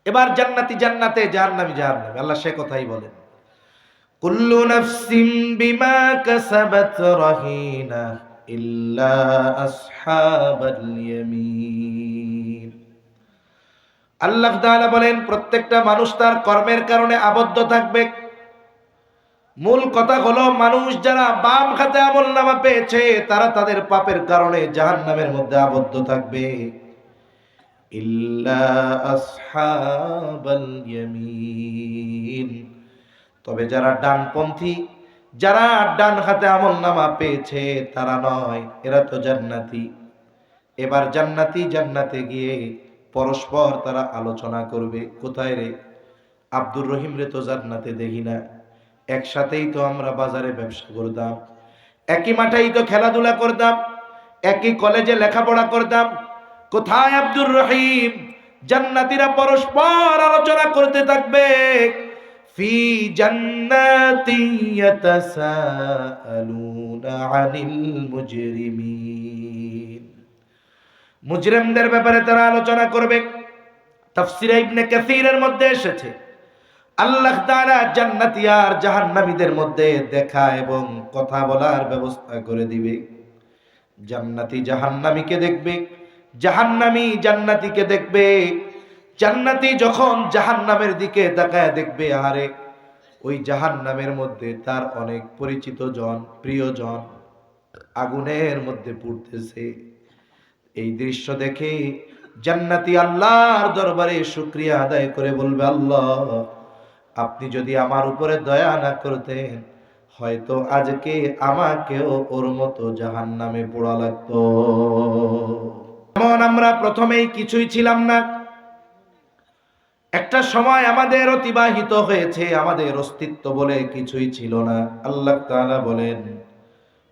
এবার জান্নাতি জান্নাতে, জাহান্নামী জাহান্নামে। আল্লাহ সে কথাই বলেন, কুল্লু নাফসিন বিমা কাসাবাত রাহিনা ইল্লা আসহাবাল ইয়ামিন। আল্লাহ তাআলা বলেন প্রত্যেকটা মানুষ তার কর্মের কারণে আবদ্ধ থাকবে। মূল কথা হলো মানুষ যারা বাম হাতে আমলনামা পেয়েছে তারা তাদের পাপের কারণে জাহান্নামের মধ্যে আবদ্ধ থাকবে। ইল্লা আসহাবাল ইয়ামিন, তবে যারা ডানপন্থী, যারা ডান হাতে আমলনামা পেয়েছে তারা নয়, এরা তো জান্নাতি। এবার জান্নাতি জান্নাতে গিয়ে পরস্পর তারা আলোচনা করবে, কোথায় রে আব্দুর রহিম রে তো জান্নাতে দেখি না, একসাথেই তো আমরা বাজারে ব্যবসা করতাম, একই মাঠেই তো খেলাধুলা করতাম, একই কলেজে লেখাপড়া করতাম, কোথায় আব্দুর রহিম? জান্নাতীরা পরস্পর আলোচনা করতে থাকবে, ফি জান্নাতি ইয়াতাসাআলুনা আনিল মুজরিমিন। মুজরিমদের ব্যাপারে তারা আলোচনা করবে। তাফসীরে ইবনে কাসীরের মধ্যে এসেছে আল্লাহ তাআলা জান্নাতি আর জাহান্নামীদের মধ্যে দেখা এবং কথা বলার ব্যবস্থা করে দিবে। জান্নাতি জাহান্নামীকে দেখবে, জাহান্নামী জান্নাতীকে দেখবে। জান্নাতি যখন জাহান্নামের দিকে তাকায় দেখবে, আরে ওই জাহান্নামের মধ্যে তার অনেক পরিচিত জন, প্রিয়জন আগুনের মধ্যে পুড়তেছে। এই দৃশ্য দেখে জান্নাতি আল্লাহর দরবারে শুকরিয়া আদায় করে বলবে, আল্লাহ আপনি যদি আমার উপরে দয়া না করতেন হয়তো আজকে আমাকেও ওর মতো জাহান্নামে পোড়া লাগতো। যেমন আমরা প্রথমেই কিছুই ছিলাম না, একটা সময় আমাদের অতিবাহিত হয়েছে, আমাদের অস্তিত্ব বলে কিছুই ছিল না। আল্লাহ তাআলা বলেন,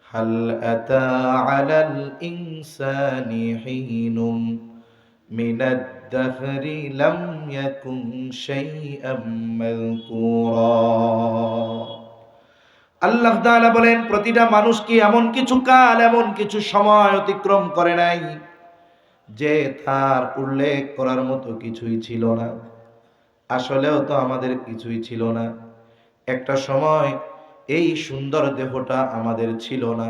হাল আতা আলাল ইনসানি হিনুম মিনাদ দাহরি লাম ইয়াকুন শাইআম মাযকুরা। আল্লাহ তাআলা বলেন প্রতিটা মানুষ কি এমন কিছু কাল, এমন কিছু সময় অতিক্রম করে নাই যে তার উল্লেখ করার মতো কিছুই ছিল না। আসলেও তো আমাদের কিছুই ছিল না। একটা সময় এই সুন্দর দেহটা আমাদের ছিল না,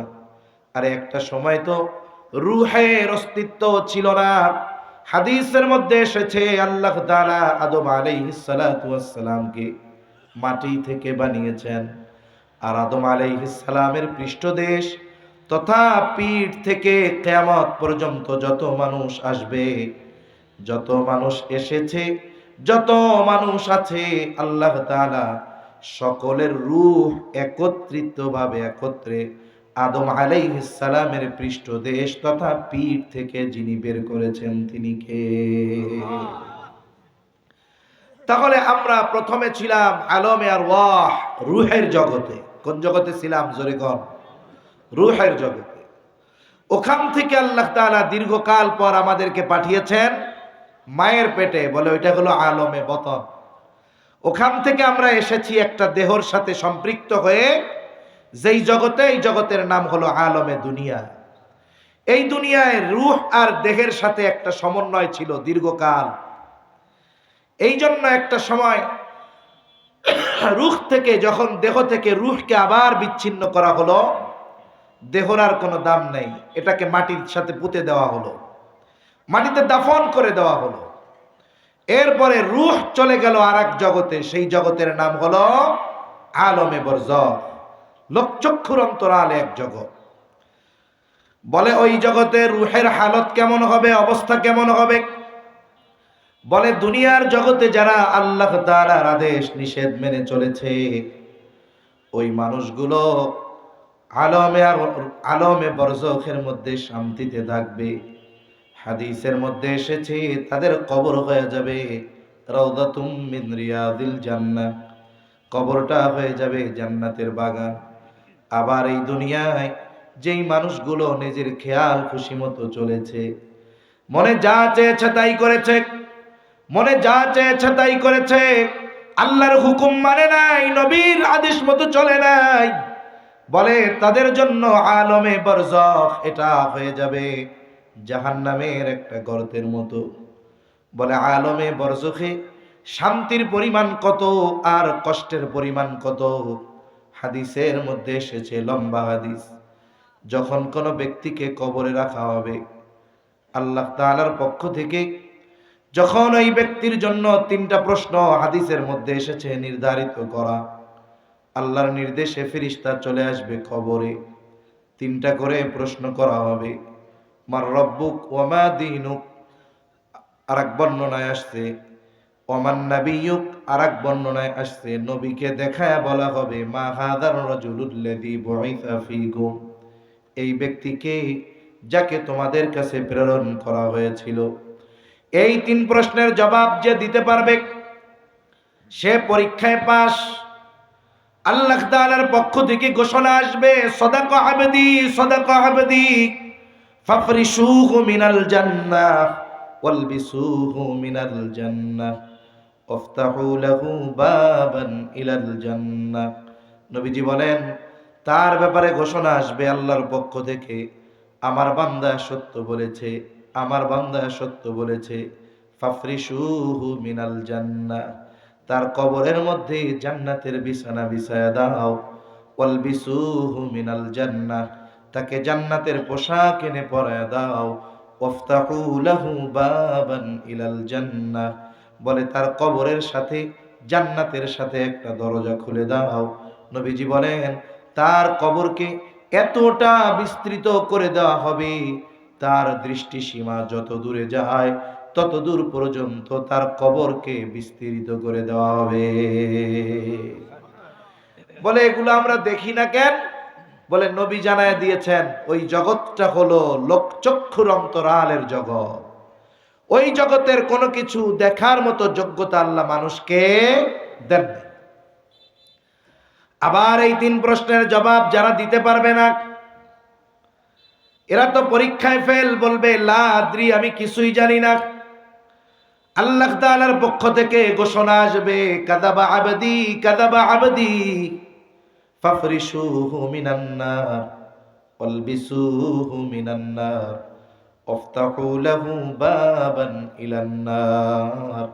আর একটা সময় তো রূহের অস্তিত্ব ছিল না। হাদিসের মধ্যে এসেছে আল্লাহ তাআলা আদম আলাইহিস সালাতু ওয়াস সালামকে মাটি থেকে বানিয়েছেন, আর আদম আলাইহিস সালামের পৃষ্ঠদেশ তথা পিঠ থেকে কিয়ামত পর্যন্ত যত মানুষ আসবে, যত মানুষ এসেছে, যত মানুষ আছে, আল্লাহ তাআলা সকলের রূহ একত্রিতভাবে একত্রে আদম আলাইহিস সালামের পৃষ্ঠদেশ তথা পিঠ থেকে যিনি বের করেছেন তিনি কে? তাহলে আমরা প্রথমে ছিলাম আলমে আরওয়াহ, রূহের জগতে। কোন জগতে ছিলাম? জোরে কোন? রূহের জগতে। ওখান থেকে আল্লাহ তাআলা দীর্ঘকাল পর আমাদেরকে পাঠিয়েছেন মায়ের পেটে, বলে ওইটা হলো আলমে বতন। ওখান থেকে আমরা এসেছি একটা দেহর সাথে সম্পৃক্ত হয়ে, যেই জগতে, এই জগতের নাম হলো আলমে দুনিয়া। এই দুনিয়ায় রূহ আর দেহের সাথে একটা সমন্বয় ছিল দীর্ঘকাল। এই জন্য একটা সময় রূহ থেকে, যখন দেহ থেকে রূহকে আবার বিচ্ছিন্ন করা হলো, দেহর আর কোনো দাম নেই, এটাকে মাটির সাথে পুঁতে দেওয়া হলো, মাটিতে দাফন করে দেওয়া হলো। এরপরে রূহ চলে গেল আর এক জগতে, সেই জগতের নাম হলো আলমে বরজখ, লোকচক্ষুর অন্তরালে এক জগৎ। বলে ওই জগতে রূহের হালত কেমন হবে, অবস্থা কেমন হবে? বলে দুনিয়ার জগতে যারা আল্লাহ তাআলার আদেশ নিষেধ মেনে চলেছে, ওই মানুষগুলো আলমে বরজখের মধ্যে শান্তিতে থাকবে। হাদিসের মধ্যে এসেছে তাদের কবর হয়ে যাবে রাউদাতুম মিন রিয়াদিল জান্নাহ, কবরটা হয়ে যাবে জান্নাতের বাগান। আবার এই দুনিয়ায় যেই মানুষগুলো নিজের খেয়াল খুশি মতো চলেছে, মনে যা চেয়েছে তাই করেছে, মনে যা চেয়েছে তাই করেছে, আল্লাহর হুকুম মানে নাই, নবীর আদেশ মতো চলে নাই, বলে তাদের জন্য আলমে বরজখ এটা হয়ে যাবে জাহান্নামের একটা গর্তের মতো। বলে আলমে বরজখে শান্তির পরিমাণ কত আর কষ্টের পরিমাণ কত। হাদিসের মধ্যে এসেছে, লম্বা হাদিস, যখন কোনো ব্যক্তিকে কবরে রাখা হবে আল্লাহ তাআলার পক্ষ থেকে যখন ওই ব্যক্তির জন্য তিনটা প্রশ্ন হাদিসের মধ্যে এসেছে নির্ধারিত করা, আল্লাহর নির্দেশে ফেরেশতা চলে আসবে কবরে, তিনটা করে প্রশ্ন করা হবে। মার রব্বুক ওয়া মা দীনুক, আরেক বর্ণনায় আসছে ওমান নাবিয়ুক, আরেক বর্ণনায় আসছে নবীকে দেখায় বলা হবে মা হাযার রাজুলুল্লাযী বুইসা ফীকুম, এই ব্যক্তিকে যাকে তোমাদের কাছে প্রেরণ করা হয়েছিল। এই তিন প্রশ্নের জবাব যে দিতে পারবে সে পরীক্ষায় পাস। আল্লাহ তাআলার পক্ষ থেকে ঘোষণা আসবে সাদাকা আবদি সাদাকা আবদি ফাফরিশুহু মিনাল জান্নাহ ওয়ালবিসুহু মিনাল জান্নাহ ওয়াফতাহু লাহু বাবান ইলাল জান্নাহ। নবীজি বলেন তার ব্যাপারে ঘোষণা আসবে আল্লাহর পক্ষ থেকে, আমার বান্দা সত্য বলেছে, আমার বান্দা সত্য বলেছে। ফাফরিশুহু মিনাল জান্নাহ, তার কবরের মধ্যে জান্নাতের বিছানা বিছায়া দাও। ওয়ালবিসুহু মিনাল জান্নাহ, তাকে জান্নাতের পোশাক এনে পরায়া দাও। ওয়াফতাহু লাহু বাবান ইলাল জান্নাহ, বলে তার কবরের সাথে জান্নাতের সাথে একটা দরজা খুলে দাও। নবীজি বলেন তার কবরকে এতটা বিস্তৃত করে দেওয়া হবে, তার দৃষ্টিসীমা যত দূরে যায় তত দূর পর্যন্ত তার কবরকে বিস্তৃত করে দেওয়া হবে। বলে এগুলো আমরা দেখি না কেন? বলে নবী জানায় দিয়েছেন ওই জগৎটা হলো লোকচক্ষুর অন্তরালের জগৎ। ওই জগতের কোনো কিছু দেখার মতো যোগ্যতা আল্লাহ মানুষকে দেন। আবার এই তিন প্রশ্নের জবাব যারা দিতে পারবে না এরা তো পরীক্ষায় ফেল, বলবে লা আদ্রি, আমি কিছুই জানি না। আল্লাহ তাআলার পক্ষ থেকে ঘোষণা আসবে কাযাবা আবদি কাযাবা আবদি ফাফরিশুহু মিনান নার ওয়ালবিসুহু মিনান নার ওয়াফতাহু লাহু বাবান ইলান নার।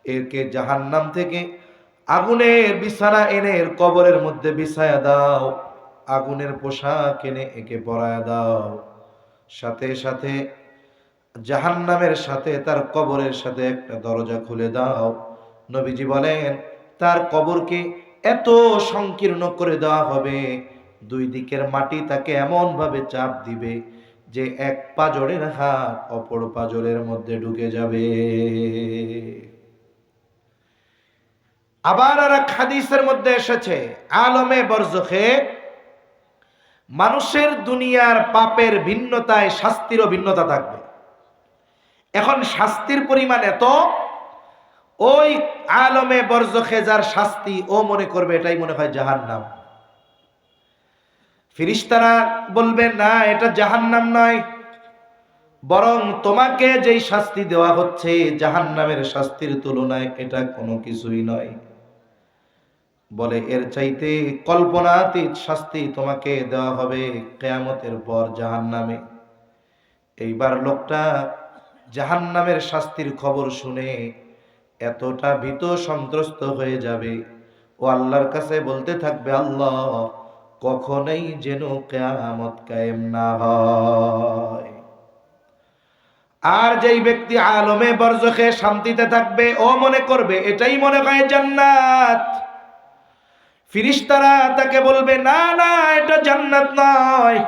একে জাহান্নাম থেকে আগুনের বিছানা এনে এর কবরের মধ্যে বিছায়া দাও, আগুনের পোশাক এনে একে পরায়া দাও। সাথে সাথে জাহান্নামের সাথে তার কবরের সাথে একটা দরজা খুলে দাও। নবীজি বলেন তার কবরকে এত সংকীর্ণ করে দেওয়া হবে, দুই দিকের মাটি তাকে এমন ভাবে চাপ দিবে যে এক পাজরের হাত অপর পাজরের মধ্যে ঢুকে যাবে। আবার আর এক হাদিসের মধ্যে এসেছে আলমে বরজখে মানুষের দুনিয়ার পাপের ভিন্নতায় শাস্তিরও ভিন্নতা থাকবে। এখন শাস্তির পরিমাণ এত, ওই আলমে বরজখে যার শাস্তি ও মনে করবে এটাই মনে হয় জাহান্নাম। ফেরেশতারা বলবে না এটা জাহান্নাম নয়, বরং তোমাকে যেই শাস্তি দেওয়া হচ্ছে জাহান্নামের শাস্তির তুলনায় এটা কোনো কিছুই নয়। বলে এর চাইতে কল্পনাতীত শাস্তি তোমাকে দেওয়া হবে কিয়ামতের পর জাহান্নামে। এইবার লোকটা জাহান্নামের শাস্তির খবর শুনে এতটা ভীত সন্ত্রস্ত হয়ে যাবে, ও আল্লাহর কাছে বলতে থাকবে আল্লাহ কখনোই যেন কিয়ামত কায়েম না হয়। আর যেই ব্যক্তি আলমে বরজখে শান্তিতে থাকবে ও মনে করবে এটাই মনে হয় জান্নাত। ফেরেশতারা তাকে বলবে না না এটা জান্নাত নয়,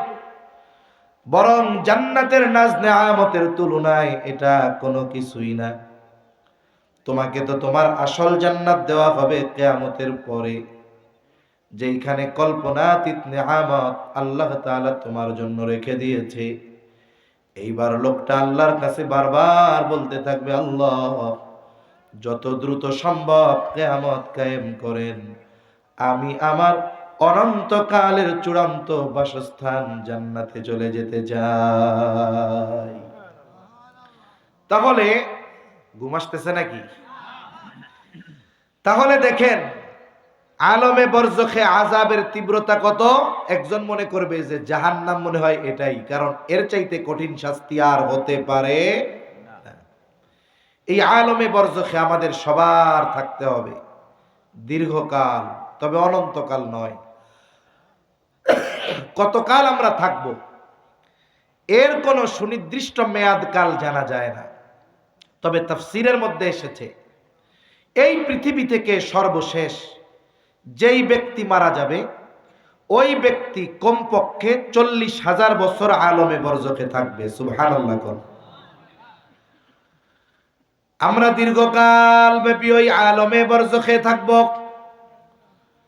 বরং জান্নাতের নাজ নেয়ামতের তুলনায় এটা কোনো কিছুই না। তোমাকে তো তোমার আসল জান্নাত দেওয়া হবে কিয়ামতের পরে, যেখানে কল্পনাতীত নেয়ামত আল্লাহ তাআলা তোমার জন্য রেখে দিয়েছে। এইবার লোকটা আল্লাহর কাছে বারবার বলতে থাকবে আল্লাহ যত দ্রুত সম্ভব কিয়ামত কায়েম করেন, আমি আমার অনন্তকালের চূড়ান্ত বাসস্থান জান্নাতে চলে যেতে চাই। তাহলে ঘুম আসতেছে নাকি? তাহলে দেখেন আলমে বরজখে আযাবের তীব্রতা কত। একজন মনে করবে যে জাহান্নাম মনে হয় এটাই, কারণ এর চাইতে কঠিন শাস্তি আর হতে পারে না। এই আলমে বরজখে আমাদের সবার থাকতে হবে দীর্ঘকাল, তবে অনন্তকাল নয়। কতকাল আমরা থাকব এর কোনো সুনির্দিষ্ট মেয়াদকাল জানা যায় না। তবে তাফসীরের মধ্যে এসেছে এই পৃথিবী থেকে সর্বশেষ যেই ব্যক্তি মারা যাবে ওই ব্যক্তি কমপক্ষে 40,000 বছর আলমে বরজখে থাকবে। সুবহানাল্লাহ। আমরা দীর্ঘকাল ব্যাপী ওই আলমে বরজখে থাকব।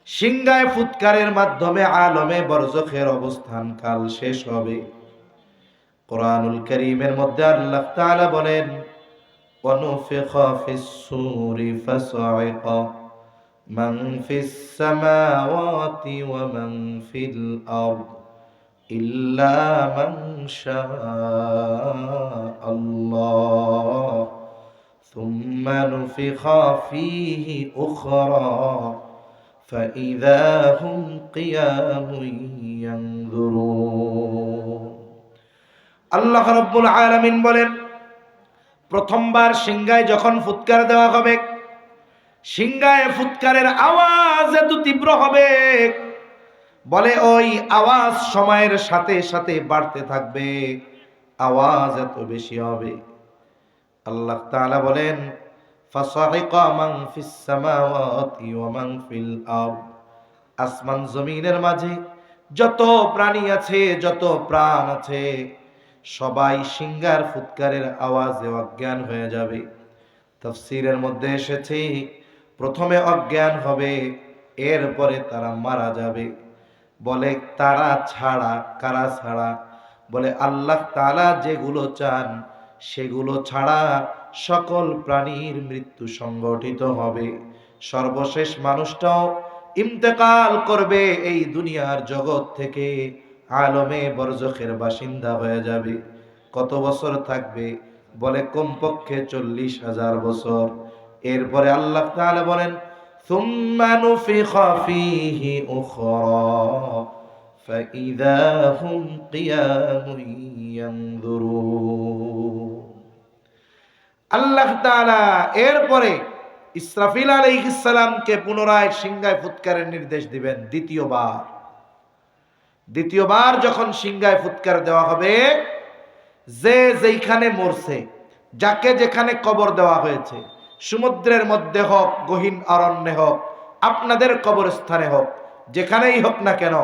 সিংহায় ফুৎকারের মাধ্যমে আলমে বরজখের অবস্থান কাল শেষ হবে। কোরআনুল কারীমের মধ্যে আল্লাহ তাআলা বলেন, ওয়ানুফিখা ফিস-সূরি ফাসা'iqa মান ফিস-সামাওয়াতি ওয়া মান ফিল আরদ ইল্লা মান শাআল্লাহ সুম্মা নুফিখা ফীহি উখরা فإذا هم قيام ينظرون। আল্লাহ রাব্বুল আলামিন বলেন, প্রথমবার সিংহায় যখন ফুৎকার দেওয়া হবে, সিংহায় ফুৎকারের আওয়াজ এত তীব্র হবে, বলে ওই আওয়াজ সময়ের সাথে সাথে বাড়তে থাকবে, আওয়াজ এত বেশি হবে। আল্লাহ তাআলা বলেন, ফাসা'iqa মান ফিস সামাওয়াতি ওয়া মান ফিল আরদ, আসমান জমিনের মাঝে যত প্রাণী আছে, যত প্রাণ আছে, সবাই সিংহার ফুৎকারের আওয়াজে অজ্ঞান হয়ে যাবে। তাফসীরের মধ্যে এসেছে প্রথমে অজ্ঞান হবে, এরপরে তারা মারা যাবে। বলে তারা ছাড়া, কারা ছাড়া? বলে আল্লাহ তাআলা যেগুলো চান সেগুলো ছাড়া সকল প্রাণীর মৃত্যু সংগঠিত হবে। সর্বশেষ মানুষটাও ইন্তেকাল করবে, এই দুনিয়ার জগৎ থেকে আলমে বরজখের বাসিন্দা হয়ে যাবে। কত বছর থাকবে? বলে কমপক্ষে 40,000 বছর। এরপরে আল্লাহ তাআলা বলেন, সুম্মা নুফিখা ফীহি উখরা ফাইযা হুম কিয়ামুন ইয়ানজুরুন। আল্লাহ তাআলা এরপরে ইসরাফিল আলাইহিস সালামকে পুনরায় সিংহায় ফুৎকারের নির্দেশ দিবেন। দ্বিতীয়বার যখন সিংহায় ফুৎকার দেওয়া হবে, যে যেখানে মরছে, যাকে যেখানে কবর দেওয়া হয়েছে, সমুদ্রের মধ্যে হোক, গহীন অরণ্যে হোক, আপনাদের কবরস্থানে হোক, যেখানেই হোক না কেন,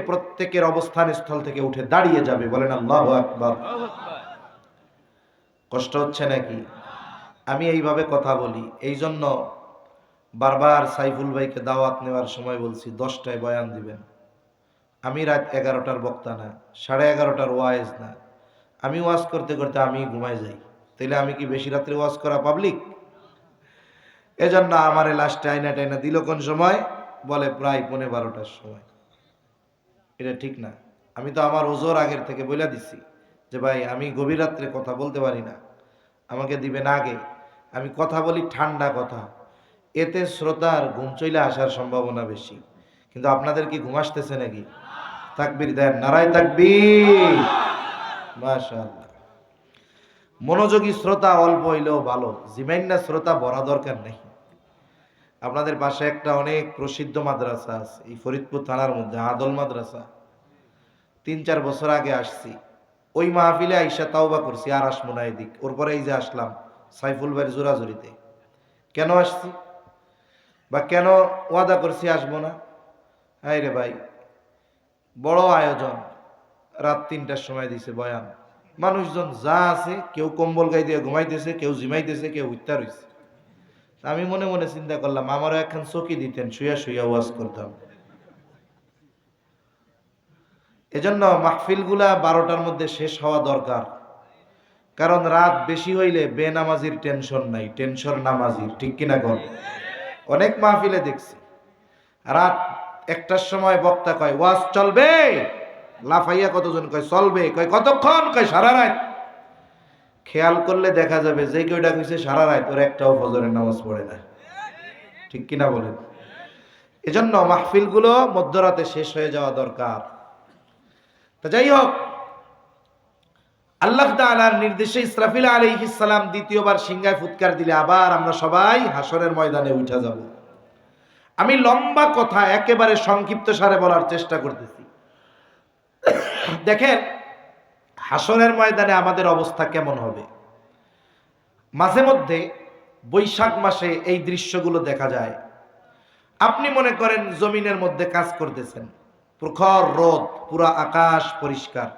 প্রত্যেকের অবস্থান স্থল থেকে উঠে দাঁড়িয়ে যাবে। বলেন আল্লাহু আকবার। কষ্ট হচ্ছে নাকি? আমি এইভাবে কথা বলি, এই জন্য বারবার সাইফুল ভাইকে দাওয়াত নেওয়ার সময় বলছি 10টায় বয়ান দিবেন। আমি রাত 11টার বক্তা না, 11:30টার ওয়াইজ না। আমি ওয়াজ করতে করতে আমি ঘুমাই যাই, তাইলে আমি কি বেশি রাত্রে ওয়াজ করা পাবলিক? এজন্য আমারে লাস্টে আইনা টাইনা দিল কোন সময়? বলে প্রায় 11:15টার সময়। এটা ঠিক না। আমি তো আমার ওজোর আগের থেকে বলে দিছি যে ভাই আমি গভীর রাত্রে কথা বলতে পারি না, আমাকে দিবেন আগে। আমি কথা বলি ঠান্ডা কথা, এতে শ্রোতার ঘুম চলে আসার সম্ভাবনা বেশি। কিন্তু আপনাদের কি ঘুম আসতেছে নাকি? তাকবীর দেন, নারায়ে তাকবীর, মাশাআল্লাহ। মনোযোগী শ্রোতা অল্প হইলেও ভালো, জিমাইন্না শ্রোতা বড় দরকার নেই। আপনাদের পাশে একটা অনেক প্রসিদ্ধ মাদ্রাসা আছে এই ফরিদপুর থানার মধ্যে, আদল মাদ্রাসা। 3-4 বছর আগে আসছি, ওই মাহফিলে আইসা তাওবা করছি, আর আসবো না এদিক। ওর পরে এই যে আসলাম সাইফুল ভাইয়ের জোরাজুরিতে। কেন আসছি বা কেন ওয়াদা করছি আসবো না? হাই রে ভাই, বড় আয়োজন, রাত 3টার সময় দিছে বয়ান। মানুষজন যা আছে, কেউ কম্বল গায়ে দিয়ে ঘুমাইতেছে, কেউ জিমাইতেছে, কেউ উত্তার হইছে। আমি মনে মনে চিন্তা করলাম আমারও একখান চকি দিতেন, শুয়া শুয়া ওয়াজ করতাম। এজন্য মাহফিলগুলা 12টার মধ্যে শেষ হওয়া দরকার। কারণ রাত বেশি হইলে বেনামাজির টেনশন নাই, টেনশন নামাজির, ঠিক কিনা কোন? অনেক মাহফিলে দেখছি রাত 1টার সময় বক্তা কয় ওয়াজ চলবে, লাফাইয়া কতজন কয় চলবে, কয় কতক্ষণ, কয় সারা রাত। খেয়াল করলে দেখা যাবে যে কেউটা কইছে সারা রাত, ওর একটাও ফজরের নামাজ পড়ে না, ঠিক কিনা বলেন? এজন্য মাহফিলগুলো মধ্যরাতে শেষ হয়ে যাওয়া দরকার। তা যাই হোক, আল্লাহ তাআলার নির্দেশে ইসরাফিল আলাইহিস সালাম দ্বিতীয়বার সিংহায় ফুৎকার দিলে আবার আমরা সবাই হাসরের ময়দানে উঠে যাব। আমি লম্বা কথা একেবারে সংক্ষিপ্ত সারে বলার চেষ্টা করতেছি। দেখেন হাসরের ময়দানে আমাদের অবস্থা কেমন হবে। মাঝে মধ্যে বৈশাখ মাসে এই দৃশ্যগুলো দেখা যায়। আপনি মনে করেন জমিনের মধ্যে কাজ করতেছেন, প্রখর রোদ, পুরা আকাশ পরিষ্কার,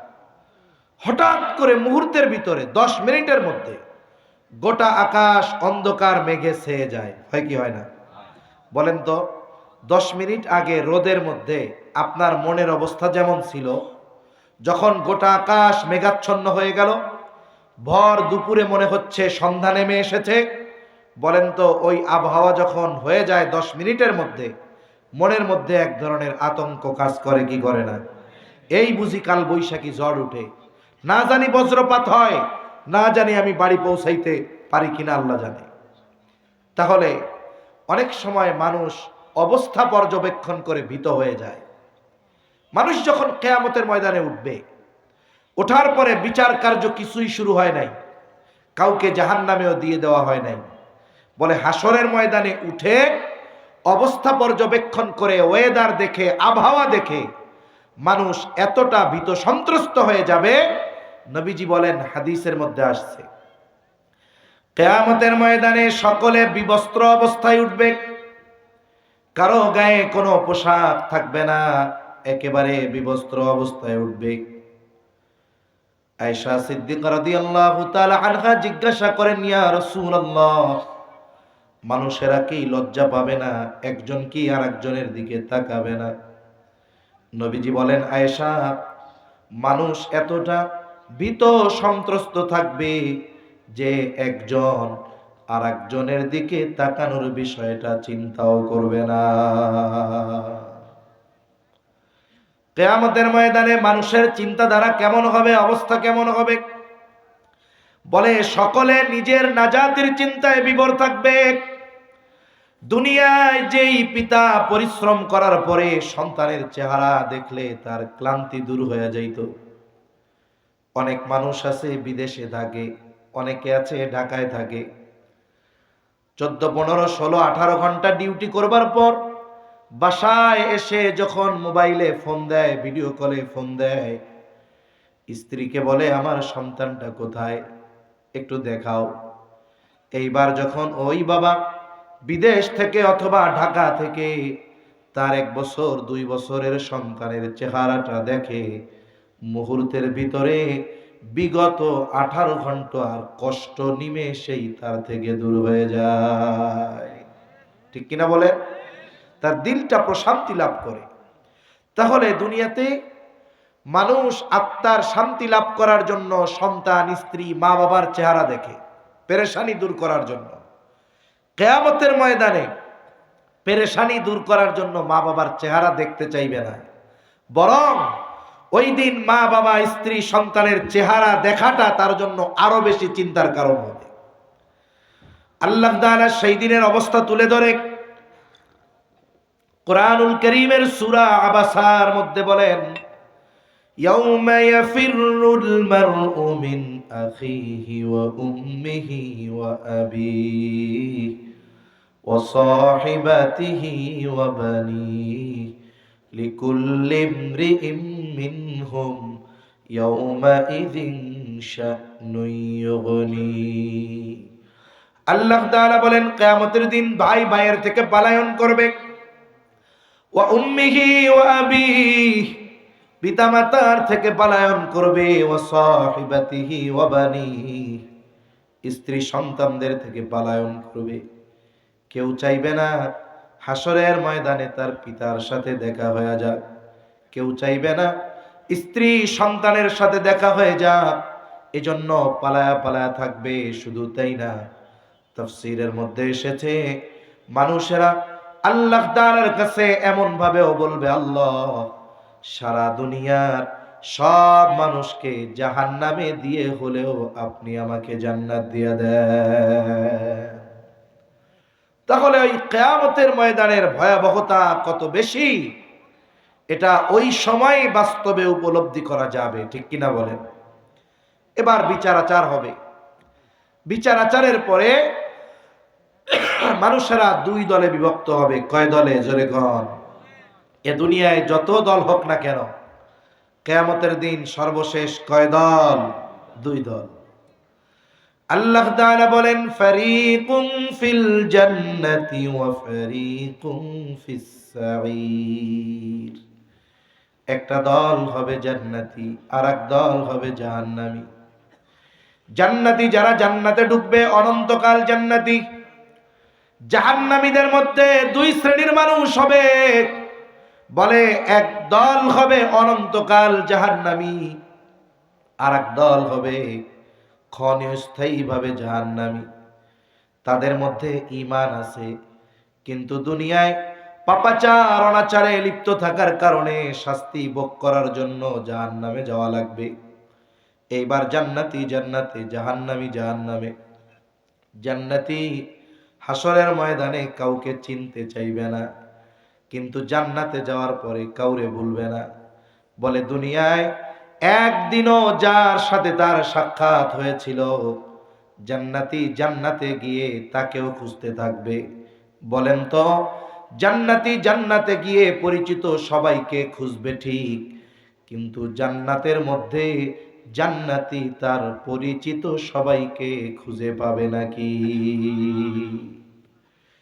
হঠাৎ করে মুহূর্তের ভিতরে 10 মিনিটের মধ্যে গোটা আকাশ অন্ধকার মেঘে ছেয়ে যায়। হয় কি হয় না বলেন তো? 10 মিনিট আগে রোদের মধ্যে আপনার মনের অবস্থা যেমন ছিল, যখন গোটা আকাশ মেঘাচ্ছন্ন হয়ে গেল, ভর দুপুরে মনে হচ্ছে সন্ধ্যা নেমে এসেছে, বলেন তো ওই আবহাওয়া যখন হয়ে যায় 10 মিনিটের মধ্যে, মনের মধ্যে এক ধরনের আতঙ্ক কাজ করে কি করে না? এই বুঝি কাল বৈশাখী ঝড় উঠে, না জানি বজ্রপাত হয়, না জানি আমি বাড়ি পৌঁছাইতে পারি কিনা আল্লাহ জানে। তাহলে অনেক সময় মানুষ অবস্থা পর্যবেক্ষণ করে ভীত হয়ে যায়। মানুষ যখন কিয়ামতের ময়দানে উঠবে, ওঠার পরে বিচার কার্য কিছুই শুরু হয় নাই, কাউকে জাহান্নামেও দিয়ে দেওয়া হয় নাই। বলে হাসরের ময়দানে উঠে অবস্থা পর্যবেক্ষণ করে, ওয়েদার দেখে, আবহাওয়া দেখে মানুষ এতটা ভীত সন্ত্রস্ত হয়ে যাবে, নবীজি বলেন, হাদিসের মধ্যে আসছে, কিয়ামতের ময়দানে সকলে বিবস্ত্র অবস্থায় উঠবে, কারো গায়ে কোনো পোশাক থাকবে না, একেবারে বিবস্ত্র অবস্থায় উঠবে। আয়েশা সিদ্দিকা রাদিয়াল্লাহু তাআলা আনহা জিজ্ঞাসা করেন, ইয়া রাসূলুল্লাহ, মানুষেরা কি লজ্জা পাবে না? একজন কি আর একজনের দিকে তাকাবে না? নবীজি বলেন, আয়েশা, মানুষ এতটা ভীত সন্ত্রস্ত থাকবে যে একজন আর একজনের দিকে তাকানোর বিষয়টা চিন্তাও করবে না। কিয়ামতের ময়দানে মানুষের চিন্তাধারা কেমন হবে, অবস্থা কেমন হবে? বলে সকলে নিজের নাজাতের চিন্তায় বিভোর থাকবে। দুনিয়ায় যেই পিতা পরিশ্রম করার পরে সন্তানের চেহারা দেখলে তার ক্লান্তি দূর হয়ে যাইত। অনেক মানুষ আছে বিদেশে থাকে, অনেকে আছে ঢাকায় থাকে, 14, 15, 16, 18 ঘন্টা ডিউটি করবার পর বাসায় এসে যখন মোবাইলে ফোন দেয়, ভিডিও কলে ফোন দেয়, স্ত্রীকে বলে, আমার সন্তানটা কোথায়, একটু দেখাও। এইবার যখন ওই বাবা বিদেশ থেকে অথবা ঢাকা থেকে তার 1 বছর 2 বছরের সন্তানের চেহারাটা দেখে, মুহূর্তের ভিতরে বিগত 18 ঘন্টার কষ্ট নিমেষেই তার থেকে দূর হয়ে যায়। ঠিক কিনা বলে? তার দিলটা প্রশান্তি লাভ করে। তাহলে দুনিয়াতে মানুষ আত্মার শান্তি লাভ করার জন্য সন্তান, স্ত্রী, মা বাবার চেহারা দেখে, পেরেশানি দূর করার জন্য। কিয়ামতের ময়দানে পেরেশানি দূর করার জন্য মা বাবার চেহারা দেখতে চাইবে না, বরং ওই দিন মা বাবা, স্ত্রী, সন্তানের চেহারা দেখাটা তার জন্য আরো বেশি চিন্তার কারণ হবে। আল্লাহ তাআলা সেই দিনের অবস্থা তুলে ধরে কুরআনুল কারীমের সূরা আবাসার মধ্যে বলেন, ইয়াউমা ইয়াফিরুল মারউ মিন আখিহি ওয়া উম্মিহি ওয়া আবিহি ওয়া সাহিবাতিহি ওয়া বানিহি লিকুল্লি ইমরিইম মিনহুম ইয়াউমাইযিন শা'নুন ইউগনি। আল্লাহ তাআলা বলেন, কিয়ামতের দিন ভাই ভাইয়ের থেকে পলায়ন করবে, ওয়া উম্মিহি ওয়া আবিহি, পিতামাতার থেকে পলায়ন করবে, ওয়া সাহিবাতিহি ওয়া বানিহি, স্ত্রী সন্তানদের থেকে পলায়ন করবে। কেউ চাইবে না হাসরের ময়দানে তার পিতার সাথে দেখা হয়ে যাক, কেউ চাইবে না স্ত্রী সন্তানের সাথে দেখা হয়ে যাক, এজন্য পালায়া পালায়া থাকবে। শুধু তাই না, তাফসীরের মধ্যে এসেছে মানুষেরা আল্লাহ তাআলার কাছে এমন ভাবেও বলবে, আল্লাহ, সারা দুনিয়ার সব মানুষকে জাহান্নামে দিয়ে হলেও আপনি আমাকে জান্নাত দিয়ে দেন। তাহলে ওই কিয়ামতের ময়দানের ভয়াবহতা কত বেশি, এটা ওই সময় বাস্তবে উপলব্ধি করা যাবে। ঠিক কিনা বলেন? এবার বিচার আচার হবে। বিচার আচারের পরে মানুষেরা দুই দলে বিভক্ত হবে। কয় দলে? জোরে কোন। এ দুনিয়ায় যত দল হোক না কেন, কিয়ামতের দিন সর্বশেষ কয় দল? দুই দল। আল্লাহ তাআলা বলেন, ফারীকুম ফিল জান্নাতি ওয়া ফারীকুম ফিস সাঈর। একটা দল হবে জান্নাতি, আরেক দল হবে জাহান্নামী। জান্নাতি যারা জান্নাতে ঢুকবে, অনন্তকাল জান্নাতি। জাহান্নামীদের মধ্যে দুই শ্রেণীর মানুষ হবে। বলে এক দল হবে অনন্তকাল জাহান্নামী, আরেক দল হবে ক্ষণস্থায়ীভাবে জাহান্নামী। তাদের মধ্যে ঈমান আছে, কিন্তু দুনিয়ায় পাপাচার অনাচারে লিপ্ত থাকার কারণে শাস্তি ভোগ করার জন্য জাহান্নামে যাওয়া লাগবে। এইবার জান্নাতি জান্নাতে, জাহান্নামী জাহান্নামে। জান্নাতি হাসরের ময়দানে কাউকে চিনতে চাইবে না, কিন্তু জান্নাতে যাওয়ার পরে কাউরে ভুলবে না। বলে দুনিয়ায় একদিনও যার সাথে তার সাক্ষাৎ হয়েছিল, জান্নাতি জান্নাতে গিয়ে তাকেও খুঁজতে থাকবে। বলেন তো, জান্নাতি জান্নাতে গিয়ে পরিচিত সবাইকে খুঁজবে ঠিক, কিন্তু জান্নাতের মধ্যে জান্নাতি তার পরিচিত সবাইকে খুঁজে পাবে নাকি?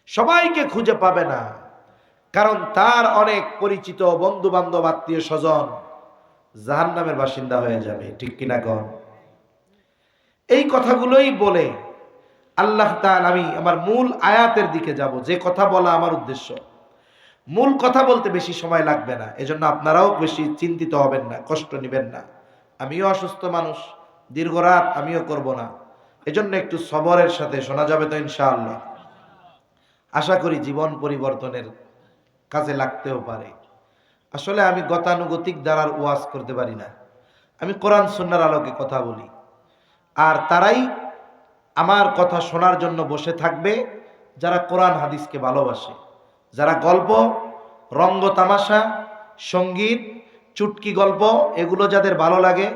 সবাইকে খুঁজে পাবে না, কারণ তার অনেক পরিচিত বন্ধু বান্ধব আত্মীয় স্বজন জাহান্নামের বাসিন্দা হয়ে যাবে। ঠিক কিনা কন? এই কথাগুলোই বলে আল্লাহ তাআলা, আমি আমার মূল আয়াতের দিকে যাব, যে কথা বলা আমার উদ্দেশ্য। মূল কথা বলতে বেশি সময় লাগবে না, এজন্য আপনারাও বেশি চিন্তিত হবেন না, কষ্ট নেবেন না। আমিও অসুস্থ মানুষ, দীর্ঘ রাত আমিও করব না, এজন্য একটু সবরের সাথে শোনা যাবে তো ইনশাআল্লাহ। আশা করি জীবন পরিবর্তনের কাজে লাগতেও পারে। আসলে আমি গতানুগতিক দ্বারার ওয়াজ করতে পারি না, আমি কোরআন সুন্নাহর আলোকে কথা বলি। আর তারাই আমার কথা শোনার জন্য বসে থাকবে যারা কোরআন হাদিসকে ভালোবাসে, যারা গল্প, রঙ্গ তামাশা, সঙ্গীত, চুটকি গল্প এগুলো যাদের ভালো লাগে,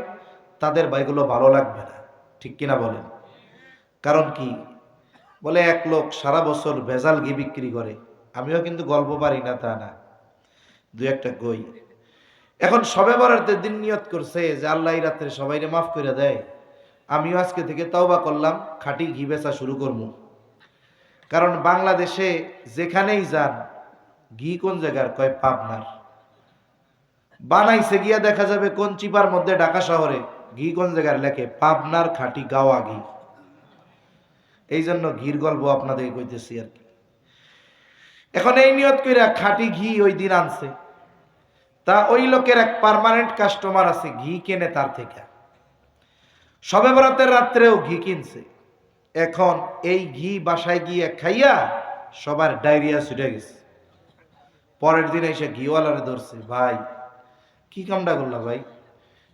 তাদের এগুলো ভালো লাগবে না। ঠিক কিনা বলেন? কারণ কি? বলে এক লোক সারা বছর ভেজাল ঘি বিক্রি করে। আমিও কিন্তু গল্প পারি না তা না, দু একটা কই। এখন শবে বরাতের দিন নিয়ত করছে যে আল্লাহ এই রাত্রে সবাইরে মাফ করে দেয়, আমিও আজকে থেকে তওবা করলাম, খাঁটি ঘি বেচা শুরু করবো। কারণ বাংলাদেশে যেখানেই যান, ঘি কোন জায়গার? কয় পাবনার। বানাইছে গিয়া দেখা যাবে কোন চিপার মধ্যে, ঢাকা শহরে। ঘি কোন জায়গার? লেখে পাবনার খাঁটি গাওয়া ঘি। এই জন্য ঘির গল্প আপনাদের কইতেছি আর কি। এখন এই নিয়ত কইরা খাঁটি ঘি ওই দিন আনছে, তা ওই লোকের এক পার্মানেন্ট কাস্টমার আছে, ঘি কেনে তার থেকে। শবে বরাতের রাত্রেও ঘি কিনছে। এখন এই ঘি বাসায় গিয়ে খাইয়া সবার ডায়রিয়া ছুটে গেছে। পরের দিন এসে ঘিওয়ালারে ধরছে, ভাই কি কামটা করলা ভাই?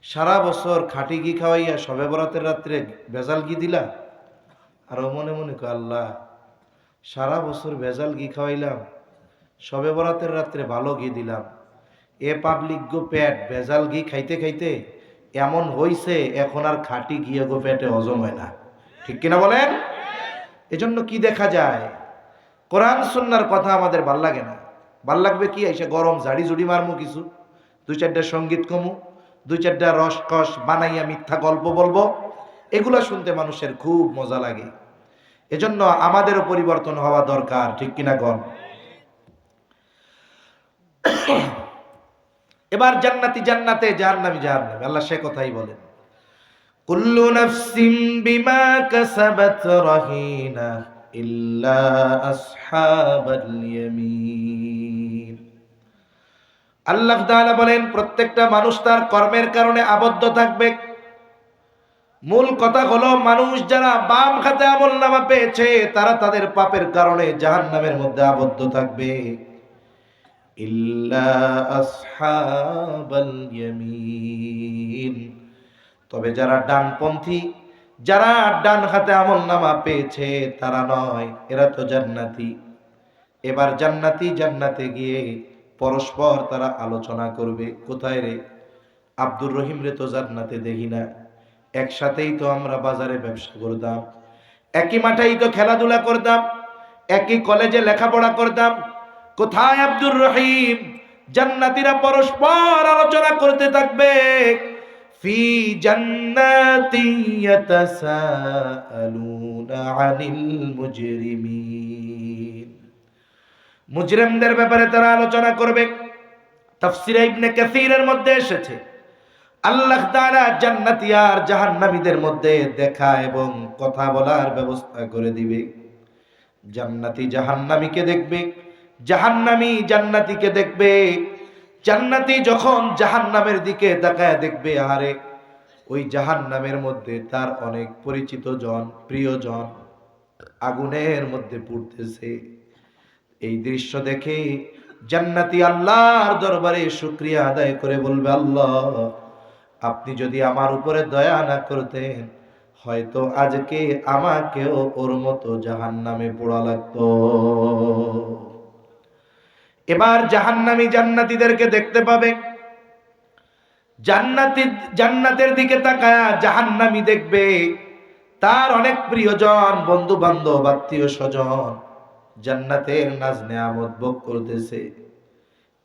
সারা বছর খাঁটি ঘি খাওয়াইয়া শবে বরাতের রাত্রে ভেজাল ঘি দিলা। আর ও মনে মনে কয়, আল্লাহ, সারা বছর ভেজাল ঘি খাওয়াইলাম, শবে বরাতের রাত্রে ভালো ঘি দিলাম, এ পাবলিক গো পেট ভেজাল ঘি খাইতে খাইতে এমন হইছে, এখন আর খাঁটি ঘি গো পেটে হজম হয় না। ঠিক কিনা বলেন? এজন্য কি দেখা যায়, কোরআন সুন্নাহর কথা আমাদের ভাল লাগে না। ভাল লাগবে কি? এসে গরম ঝাড়ি ঝুড়ি মারমু, কিছু দুই চারটা সঙ্গীত কমু, দুই চারটা রসকস বানাইয়া মিথ্যা গল্প বলবো, এগুলা শুনতে মানুষের খুব মজা লাগে। এজন্য আমাদেরও পরিবর্তন হওয়া দরকার। ঠিক কিনা গণ? এবার জান্নাতি জান্নাতে, জাহান্নামী জাহান্নামে। আল্লাহ সে কথাই বলেন, কুল্লু নাফসিন বিমা কাসাবাত রাহিনা ইল্লা আসহাবাল ইয়ামিন। আল্লাহ তাআলা বলেন, প্রত্যেকটা মানুষ তার কর্মের কারণে আবদ্ধ থাকবে। মূল কথা হলো, মানুষ যারা বাম হাতে আমলনামা পেয়েছে তারা তাদের পাপের কারণে জাহান্নামের মধ্যে আবদ্ধ থাকবে। ইল্লা আসহাবাল ইয়ামিন, তবে যারা ডানপন্থী, যারা ডান হাতে আমলনামা পেয়েছে তারা নয়, এরা তো জান্নাতি। এবার জান্নাতি জান্নাতে গিয়ে পরস্পর তারা আলোচনা করবে, কোথায় রে? আব্দুর রহিম রে তো জান্নাতে দেখি না, একসাথেই তো আমরা বাজারে ব্যবসা করতাম, একই মাঠেই তো খেলাধুলা করতাম, একই কলেজে লেখাপড়া করতাম। কোথায় আব্দুর রহিম? জান্নাতীরা পরস্পর আলোচনা করতে থাকবে, ফি জান্নাতি ইয়াতাসাআলুনা আনিল মুজরিমিন। মুজরিমদের ব্যাপারে তারা আলোচনা করবে। তাফসীরে ইবনে কাসীরের মধ্যে এসেছে আল্লাহ তাআলা জান্নাতি আর জাহান্নামীদের মধ্যে দেখা এবং কথা বলার ব্যবস্থা করে দিবে। জান্নাতি জাহান্নামীকে দেখবে, জাহান্নামী জান্নাতীকে দেখবে। জান্নাতি যখন জাহান্নামের দিকে তাকায় দেখবে, আরে ওই জাহান্নামের মধ্যে তার অনেক পরিচিত জন, প্রিয়জন আগুনের মধ্যে পুড়তেছে। এই দৃশ্য দেখে জান্নাতি আল্লাহর দরবারে শুকরিয়া আদায় করে বলবে, আল্লাহ আপনি যদি আমার উপরে দয়া না করতেন, হয়তো আজকে আমাকেও ওর মতো জাহান্নামে পোড়া লাগতো। এবার জাহান্নামী জান্নাতীদেরকে দেখতে পাবে। জান্নাতের দিকে তাকায়া জাহান্নামী দেখবে তার অনেক প্রিয়জন, বন্ধু বান্ধব, আত্মীয় স্বজন জান্নাতের নাজ নেয়ামত ভোগ করতেছে।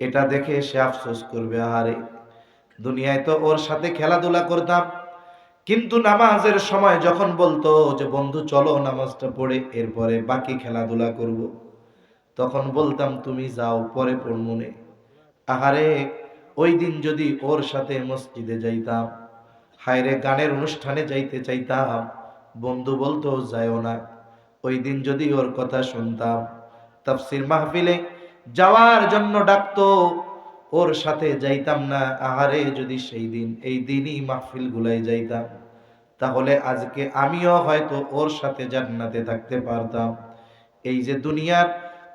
এটা দেখে সে আফসোস করবে, আরে দুনিয়ায় তো ওর সাথে খেলাধুলা করতাম, কিন্তু নামাজের সময় যখন বলতো যে বন্ধু চলো নামাজটা পড়ে এরপরে বাকি খেলাধুলা করব, তখন বলতাম তুমি যাও পরে পড়মুনে। আহারে ওই দিন যদি ওর সাথে মসজিদে যাইতাম, হায়রে গানের অনুষ্ঠানে যাইতে চাইতাম, বন্ধু বলতো যাইও না। ওই দিন যদি ওর কথা শুনতাম, তাফসীর মাহফিলে যাওয়ার জন্য ডাকতো, ওর সাথে যাইতাম না। আহারে যদি সেই দিন এই দিনই মাহফিল গুলাই যাইতাম, তাহলে আজকে আমিও হয়তো ওর সাথে জান্নাতে থাকতে পারতাম। এই যে দুনিয়ার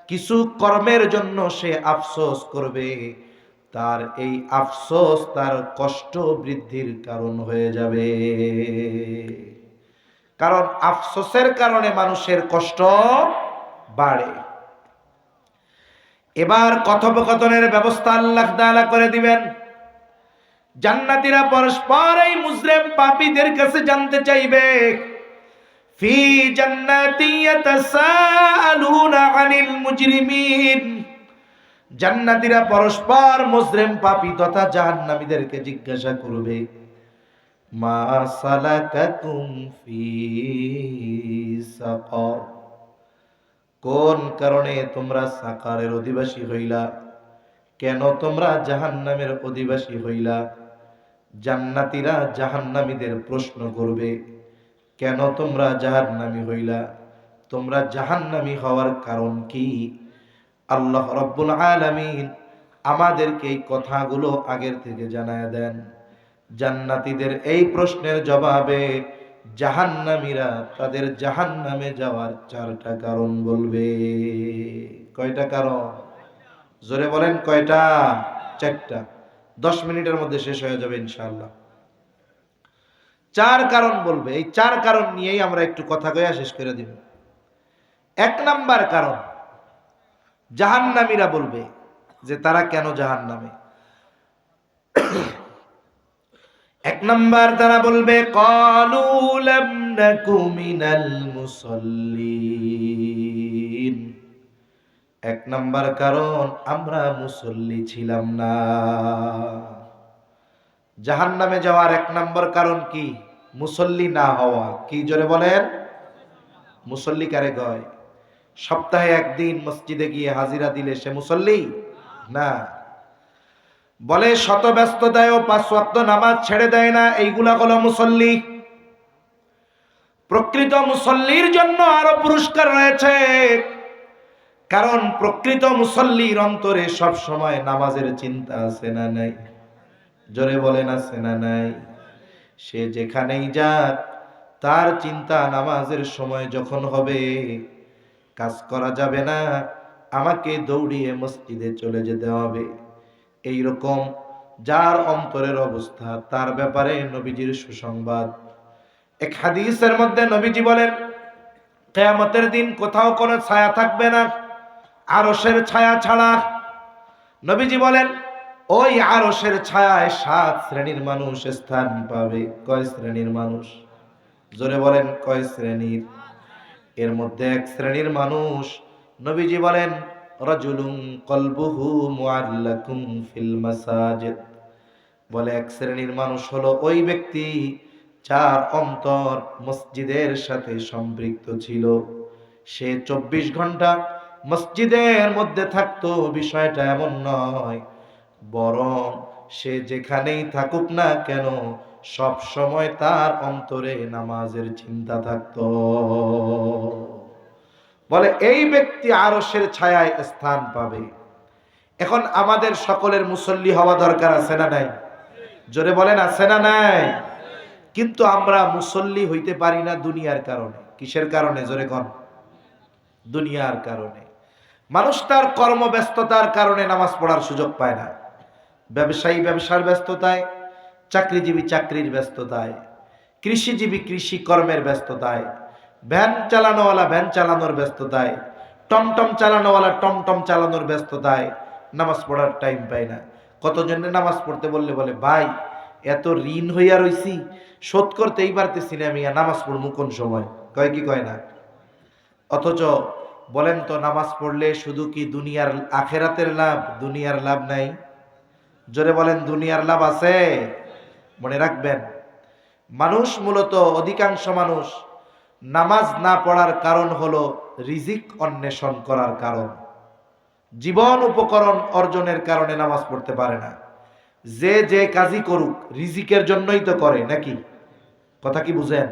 কিছু কর্মের জন্য সে আফসোস করবে, তার এই আফসোস তার কষ্ট বৃদ্ধির কারণ হয়ে যাবে। কারণ আফসোসের কারণে মানুষের কষ্ট বাড়ে। এবার কথোপকথনের ব্যবস্থা আল্লাহ তাআলা করে দিবেন। জান্নাতীরা পরস্পর এই মুজরিম পাপীদের কাছে জানতে চাইবে, ফি জান্নাতি ইয়াতাসাআলুনা আনিল মুজরিমিন। জান্নাতীরা পরস্পর মুজরিম পাপী তথা জাহান্নামীদেরকে জিজ্ঞাসা করবে, মা সালাকাকুম ফি সাকার, কোন কারণে তোমরা সাকারের অধিবাসী হইলা? কেন তোমরা জাহান্নামের অধিবাসী হইলা? জান্নাতীরা জাহান্নামীদের প্রশ্ন করবে, কেন তোমরা জাহান্নামী হইলা? তোমরা জাহান্নামী হওয়ার কারণ কি? আল্লাহ রাব্বুল আলামিন আমাদেরকে এই কথাগুলো আগের থেকে জানায় দেন। জান্নাতীদের এই প্রশ্নের জবাবে জাহান্নামীরা তাদের জাহান্নামে যাওয়ার 4টা কারণ বলবে। কয়টা কারণ? জোরে বলেন কয়টা? 4টা। 10 মিনিটের মধ্যে শেষ হয়ে যাবে ইনশাআল্লাহ। 4 কারণ বলবে। এই 4 কারণ নিয়েই আমরা একটু কথা কইয়া শেষ করে দিব। 1 নাম্বার কারণ, জাহান্নামীরা বলবে যে তারা কেন জাহান্নামে। 1 নাম্বার তারা বলবে, ক্বালু লাম নাকু মিনাল মুসাল্লিন। 1 নাম্বার কারণ, আমরা মুসল্লি ছিলাম না। জাহান্নামে যাওয়ার 1 নাম্বার কারণ কি? মুসল্লি না হওয়া। কি জোরে বলেন? মুসল্লি কারে কয়? সপ্তাহে 1 দিন মসজিদে গিয়ে হাজিরা দিলে সে মুসল্লি না। বলে শত ব্যস্ততায়ও 5 ওয়াক্ত নামাজ ছেড়ে দেয় না, এইগুলা হলো মুসল্লি। প্রকৃত মুসল্লির জন্য আরো পুরস্কার রয়েছে, কারণ প্রকৃত মুসল্লির অন্তরে সব সময় নামাজের চিন্তা আছে না নাই? জোরে বলেন আছে না নাই? সে যেখানেই যাক তার চিন্তা নামাজের সময় যখন হবে, কাজ করা যাবে না, আমাকে দৌড়িয়ে মসজিদে চলে যেতে হবে। এই রকম যার অন্তরের অবস্থা, তার ব্যাপারে নবীজির সুসংবাদ। এক হাদিসের মধ্যে নবীজি বলেন, কিয়ামতের দিন কোথাও কোনো ছায়া থাকবে না আরশের ছায়া ছাড়া। নবীজি বলেন, ওই আরশের ছায়ায় 7 শ্রেণীর মানুষ স্থান পাবে। কয় শ্রেণীর মানুষ? জোরে বলেন, কয় শ্রেণীর? এর মধ্যে এক শ্রেণীর মানুষ নবীজি বলেন রাজুলুন কলবুহু মুআল্লাকুম ফিল মাসাজিদ। বলে এক শ্রেণীর মানুষ হলো ওই ব্যক্তি যার অন্তর মসজিদের সাথে সম্পৃক্ত ছিল। সে 24 ঘন্টা মসজিদের মধ্যে থাকতো, বিষয়টা এমন নয়, বরং সে যেখানেই থাকুক না কেন সব সময় তার অন্তরে নামাজের চিন্তা থাকতো। বলে এই ব্যক্তি আরশের ছায়ায় স্থান পাবে। এখন আমাদের সকলের মুসল্লি হওয়া দরকার আছে না নাই? জোরে বলেন, আছে না নাই? কিন্তু আমরা মুসল্লি হইতে পারি না দুনিয়ার কারণে। কিসের কারণে? জোরে কোন? দুনিয়ার কারণে। মানুষ তার কর্মব্যস্ততার কারণে নামাজ পড়ার সুযোগ পায় না। ব্যবসায়ী ব্যবসার ব্যস্ততায়, চাকরিজীবী চাকরির ব্যস্ততায়, কৃষিজীবী কৃষি কর্মের ব্যস্ততায়, ভ্যান চালানোওয়ালা ভ্যান চালানোর ব্যস্ততায়, টমটম চালানোওয়ালা টমটম চালানোর ব্যস্ততায় নামাজ পড়ার টাইম পায় না। কতজনে নামাজ পড়তে বললে বলে ভাই এত ঋণ হইয়া রইছি, শোধ করতেই পারতেছি না, আমি নামাজ পড়বো কোন সময়? কয় কি কয় না? অথচ বলেন তো নামাজ পড়লে শুধু কি দুনিয়ার আখেরাতের লাভ? দুনিয়ার লাভ নাই? জোরে বলেন, দুনিয়ার লাভ আছে? মনে রাখবেন, মানুষ মূলত অধিকাংশ মানুষ নামাজ না পড়ার কারণ হলো রিজিক অন্বেষণ করার কারণ। জীবন উপকরণ অর্জনের কারণে নামাজ পড়তে পারে না। যে যে কাজই করুক রিজিকের জন্যই তো করে, নাকি? কথা কি বুঝেন?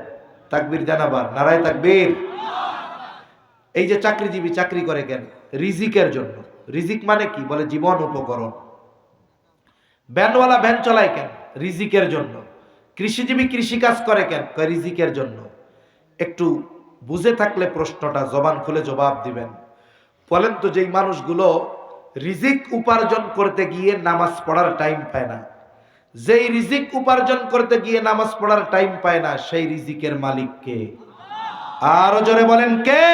তাকবীর জানাবার, নারায়ে তাকবীর। এই যে চাকরিজীবী চাকরি করে কেন? রিজিকের জন্য। রিজিক মানে কি? বলে জীবন উপকরণ। ভ্যানওয়ালা ভ্যান চলায় কেন? রিজিকের জন্য। কৃষিজীবী কৃষি কাজ করে কেন? রিজিকের জন্য। একটু বুঝে থাকলে প্রশ্নটা জবান খুলে জবাব দিবেন। বলেন তো যেই মানুষগুলো রিজিক উপার্জন করতে গিয়ে নামাজ পড়ার টাইম পায় না, যেই রিজিক উপার্জন করতে গিয়ে নামাজ পড়ার টাইম পায় না, সেই রিজিকের মালিক কে? আরো জোরে বলেন, কে?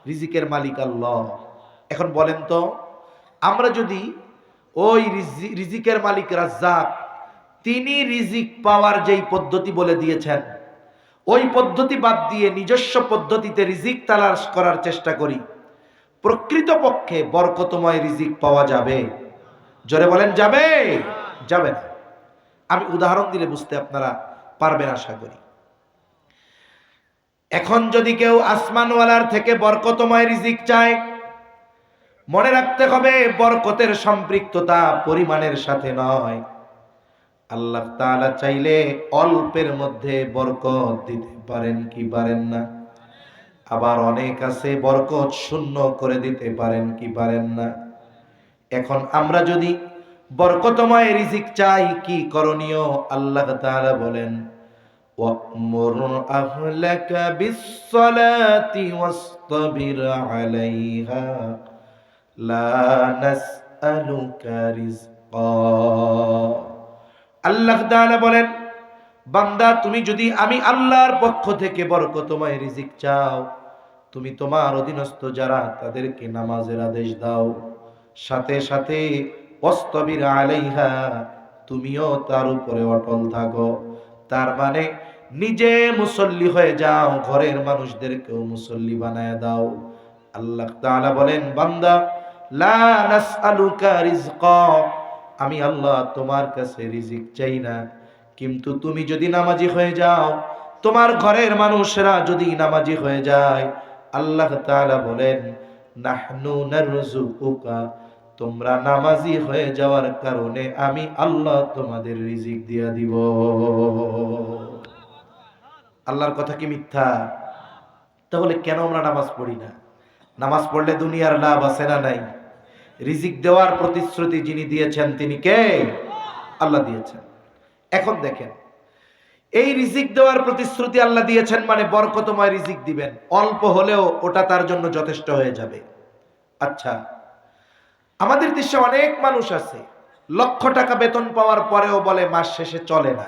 রিজিকের মালিক আল্লাহ। এখন বলেন তো আমরা যদি ওই রিজিকের মালিক রাজ্জাক, তিনি রিজিক পাওয়ার যেই পদ্ধতি বলে দিয়েছেন, ওই পদ্ধতি বাদ দিয়ে নিজস্ব পদ্ধতিতে রিজিক তালাশ করার চেষ্টা করি, প্রকৃতপক্ষে বরকতময় রিজিক পাওয়া যাবে? জোরে বলেন, যাবে? যাবে না। আমি উদাহরণ দিলে বুঝতে আপনারা পারবেন আশা করি। এখন যদি কেউ আসমানওয়ালার থেকে বরকতময় রিজিক চায়, মনে রাখতে হবে বরকতের সম্পৃক্ততা পরিমাণের সাথে নয়। আল্লাহ তাআলা চাইলে অল্পের মধ্যে বরকত দিতে পারেন কি পারেন না? আবার অনেক আছে বরকত শূন্য করে দিতে পারেন কি পারেন না? এখন আমরা যদি বরকতময় রিজিক চাই, কি করণীয়? আল্লাহ তাআলা বলেন ওয়া'মুর আহলাকা বিস-সালাতি ওয়াসতাবির আলাইহা লা নাসআলুকা রিজকা। আল্লাহ তাআলা বলেন বান্দা তুমি যদি আমি আল্লাহর পক্ষ থেকে বরকতময় রিজিক চাও, তুমি তোমার অধীনস্থ যারা তাদেরকে নামাজের আদেশ দাও, সাথে সাথে ওয়াসতাবির আলাইহা, তুমিও তার উপরে অটল থাকো। তার মানে নিজে মুসল্লি হয়ে যাও, ঘরের মানুষদেরকেও মুসল্লি বানায় দাও। আল্লাহ তাআলা বলেন বান্দা লা নাসআলুকা রিজকা, আমি আল্লাহ তোমার কাছে রিজিক চাই না, কিন্তু তুমি যদি নামাজি হয়ে যাও, তোমার ঘরের মানুষরা যদি নামাজি হয়ে যায়, আল্লাহ তাআলা বলেন নাহনু নারযুকুকা, তোমরা নামাজি হয়ে যাওয়ার কারণে আমি আল্লাহ তোমাদের রিজিক দিয়া দিব। আল্লাহর কথা কি মিথ্যা? তাহলে কেন আমরা নামাজ পড়ি না? নামাজ পড়লে দুনিয়ার লাভ আছে না নাই? রিজিক দেওয়ার প্রতিশ্রুতি যিনি দিয়েছেন তিনি কে? আল্লাহ দিয়েছেন। এখন দেখেন, এই রিজিক দেওয়ার প্রতিশ্রুতি আল্লাহ দিয়েছেন মানে বরকতময় রিজিক দিবেন। অল্প হলেও ওটা তার জন্য যথেষ্ট হয়ে যাবে। আচ্ছা, আমাদের দেশে অনেক মানুষ আছে লক্ষ টাকা বেতন পাওয়ার পরেও বলে মাস শেষে চলে না।